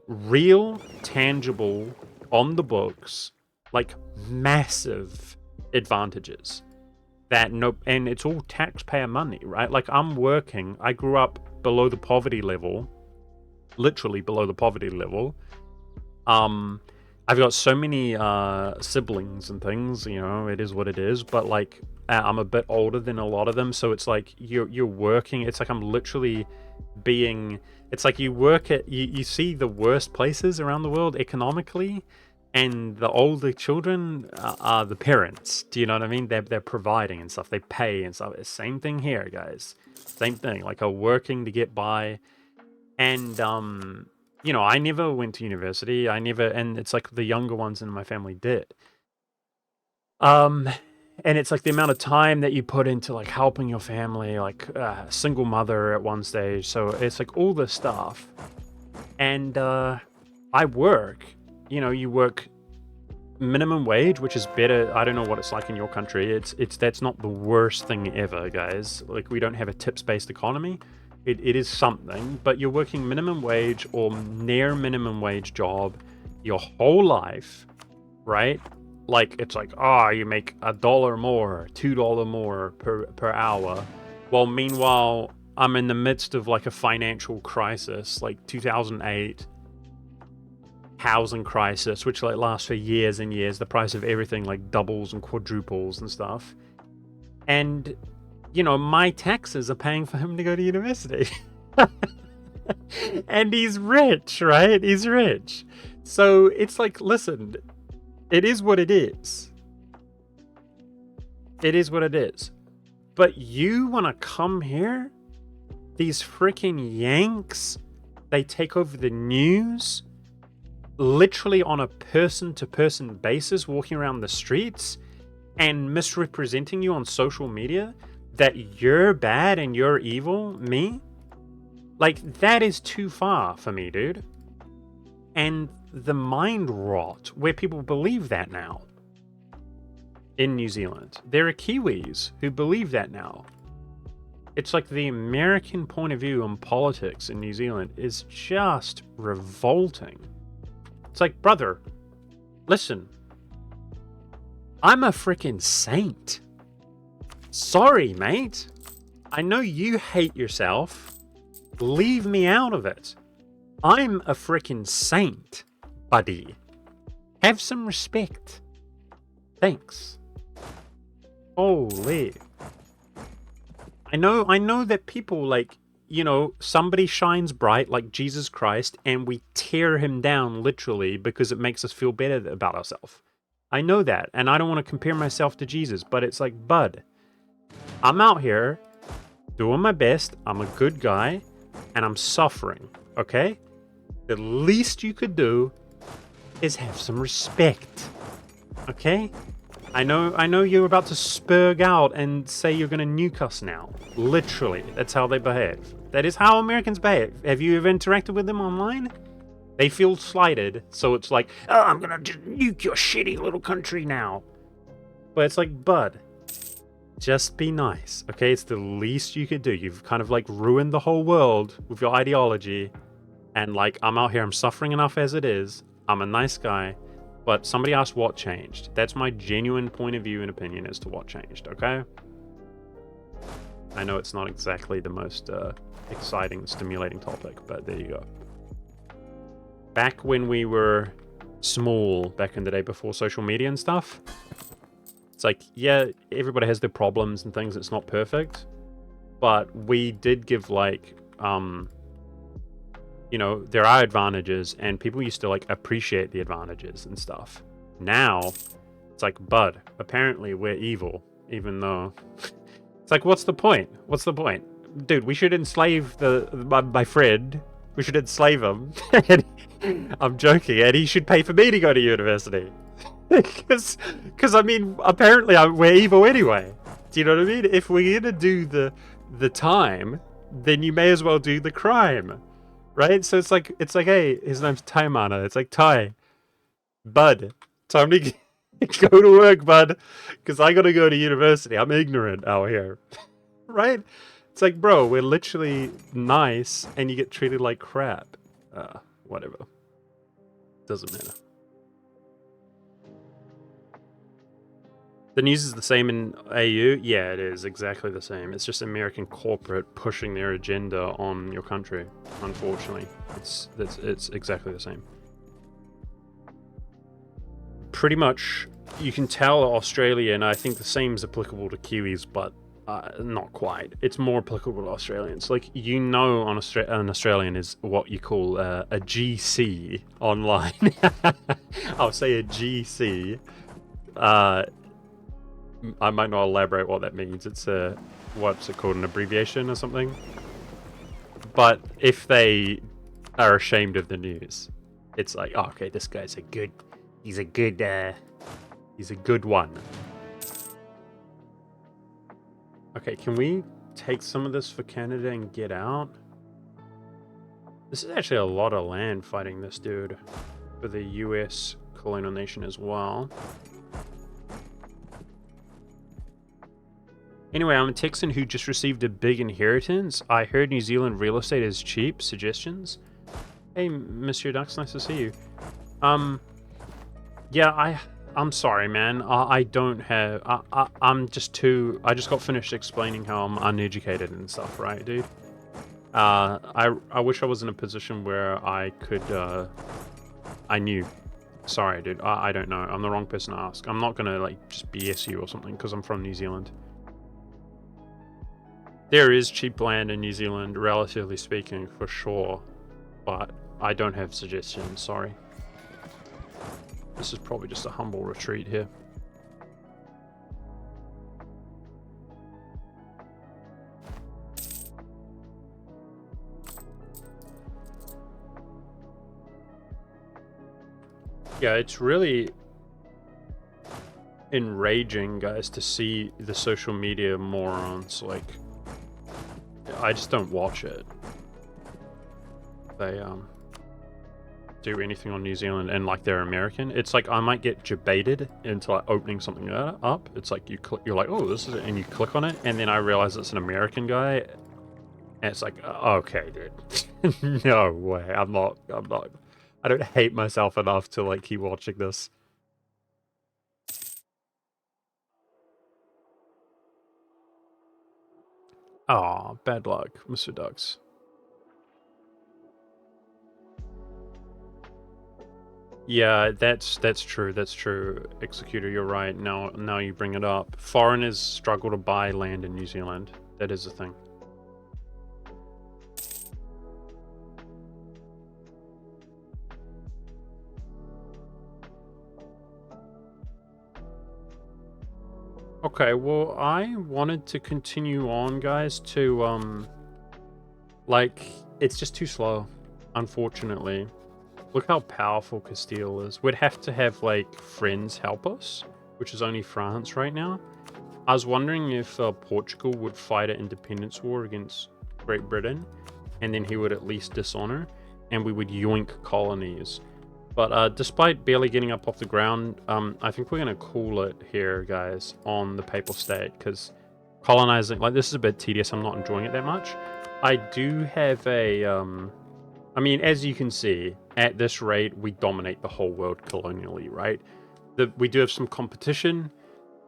real, tangible, on the books, like massive advantages. And it's all taxpayer money, right? Like I'm working, I grew up below the poverty level, literally below the poverty level. I've got so many siblings and things, you know, it is what it is, but like I'm a bit older than a lot of them, so it's like you're working, it's like I'm literally being, it's like you work at, you see the worst places around the world economically, and the older children are the parents, do you know what I mean? They're providing and stuff, they pay and stuff. Same thing here, guys, same thing, like are working to get by. And you know, I never went to university. And it's like the younger ones in my family did. And it's like the amount of time that you put into like helping your family, like single mother at one stage. So it's like all this stuff. And I work, you know, you work minimum wage, which is better. I don't know what it's like in your country. That's not the worst thing ever, guys. Like we don't have a tips-based economy. It is something, but you're working minimum wage or near minimum wage job your whole life, right? Like it's like, you make $1 more, $2 more per hour. Well, meanwhile, I'm in the midst of like a financial crisis, like 2008 housing crisis, which like lasts for years and years. The price of everything like doubles and quadruples and stuff. And you know, my taxes are paying for him to go to university. And he's rich, right? He's rich. So it's like, listen, it is what it is. It is what it is. But you want to come here? These freaking Yanks, they take over the news, literally on a person-to-person basis, walking around the streets and misrepresenting you on social media. That you're bad and you're evil, me? Like, that is too far for me, dude. And the mind rot where people believe that now in New Zealand. There are Kiwis who believe that now. It's like the American point of view on politics in New Zealand is just revolting. It's like, brother, listen, I'm a freaking saint. Sorry, mate. I know you hate yourself. Leave me out of it. I'm a freaking saint, buddy. Have some respect. Thanks. Holy. I know that people like, you know, somebody shines bright like Jesus Christ and we tear him down literally because it makes us feel better about ourselves. I know that, and I don't want to compare myself to Jesus, but it's like, bud, I'm out here doing my best. I'm a good guy and I'm suffering. Okay? The least you could do is have some respect. Okay? I know you're about to spurg out and say you're gonna nuke us now. Literally, that's how they behave. That is how Americans behave. Have you ever interacted with them online? They feel slighted, so it's like, oh, I'm gonna just nuke your shitty little country now. But it's like, bud, just be nice, okay? It's the least you could do. You've kind of like ruined the whole world with your ideology. And like, I'm out here, I'm suffering enough as it is. I'm a nice guy. But somebody asked what changed. That's my genuine point of view and opinion as to what changed, okay? I know it's not exactly the most exciting, stimulating topic, but there you go. Back when we were small, back in the day before social media and stuff, it's like, yeah, everybody has their problems and things. It's not perfect. But we did give, like, you know, there are advantages, and people used to, like, appreciate the advantages and stuff. Now, it's like, bud, apparently we're evil, even though... It's like, what's the point? What's the point? Dude, we should enslave my friend. We should enslave him. I'm joking, and he should pay for me to go to university. Because I mean, apparently we're evil anyway. Do you know what I mean? If we're gonna do the time, then you may as well do the crime. Right? So it's like, hey, his name's Ty Mana. It's like, Ty, bud, time to go to work, bud, because I gotta go to university. I'm ignorant out here. Right? It's like, bro, we're literally nice, and you get treated like crap. Whatever. Doesn't matter. The news is the same in AU? Yeah, it is exactly the same. It's just American corporate pushing their agenda on your country. Unfortunately, it's exactly the same. Pretty much, you can tell Australia, and I think the same is applicable to Kiwis, but not quite. It's more applicable to Australians. Like, you know, an Australian is what you call a GC online. I'll say a GC. I might not elaborate what that means. It's what's it called, an abbreviation or something? But if they are ashamed of the news, it's like, oh, okay, this guy's he's a good one. Okay, can we take some of this for Canada and get out? This is actually a lot of land fighting this dude for the US colonial nation as well. Anyway, I'm a Texan who just received a big inheritance. I heard New Zealand real estate is cheap. Suggestions? Hey, Mr. Ducks, nice to see you. Yeah, I'm sorry, man. I don't have... I'm just too... I just got finished explaining how I'm uneducated and stuff, right, dude? I wish I was in a position where I could... I knew. Sorry, dude. I don't know. I'm the wrong person to ask. I'm not gonna, like, just BS you or something, because I'm from New Zealand. There is cheap land in New Zealand, relatively speaking, for sure. But I don't have suggestions, sorry. This is probably just a humble retreat here. Yeah, it's really enraging, guys, to see the social media morons, like... I just don't watch it. They do anything on New Zealand and like they're American. It's like I might get debated into like opening something up. It's like you're like, oh, this is it, and you click on it, and then I realize it's an American guy, and it's like, okay, dude, no way, I'm not. I don't hate myself enough to like keep watching this. Ah, bad luck, Mr. Ducks. Yeah, that's true. That's true. Executor, you're right. Now you bring it up. Foreigners struggle to buy land in New Zealand. That is a thing. Okay, well, I wanted to continue on, guys, to, like, it's just too slow, unfortunately. Look how powerful Castile is. We'd have to have, like, friends help us, which is only France right now. I was wondering if Portugal would fight an independence war against Great Britain, and then he would at least dishonor, and we would yoink colonies. But despite barely getting up off the ground, I think we're going to call it here, guys, on the Papal State, because colonizing, like, this is a bit tedious. I'm not enjoying it that much. I do have a, I mean, as you can see, at this rate, we dominate the whole world colonially, right? We do have some competition,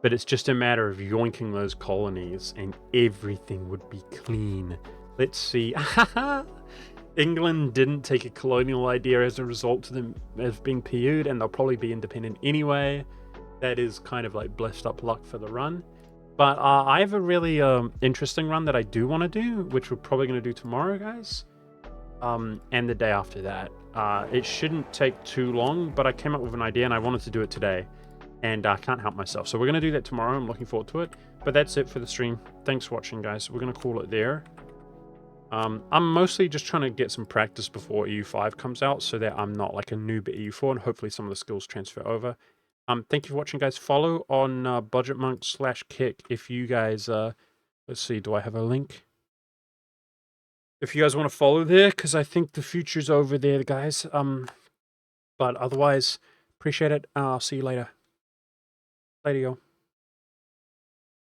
but it's just a matter of yoinking those colonies and everything would be clean. Let's see. England didn't take a colonial idea as a result of them as being PU'd, and they'll probably be independent anyway. That is kind of like blessed up luck for the run. But I have a really interesting run that I do want to do, which we're probably going to do tomorrow, guys. And the day after that. It shouldn't take too long, but I came up with an idea and I wanted to do it today. And I can't help myself. So we're going to do that tomorrow. I'm looking forward to it. But that's it for the stream. Thanks for watching, guys. We're going to call it there. I'm mostly just trying to get some practice before EU5 comes out so that I'm not like a noob at EU4 and hopefully some of the skills transfer over. Thank you for watching, guys. Follow on budgetmonk/kick if you guys, let's see, do I have a link? If you guys want to follow there, because I think the future's over there, guys. But otherwise, appreciate it. I'll see you later. Later, y'all.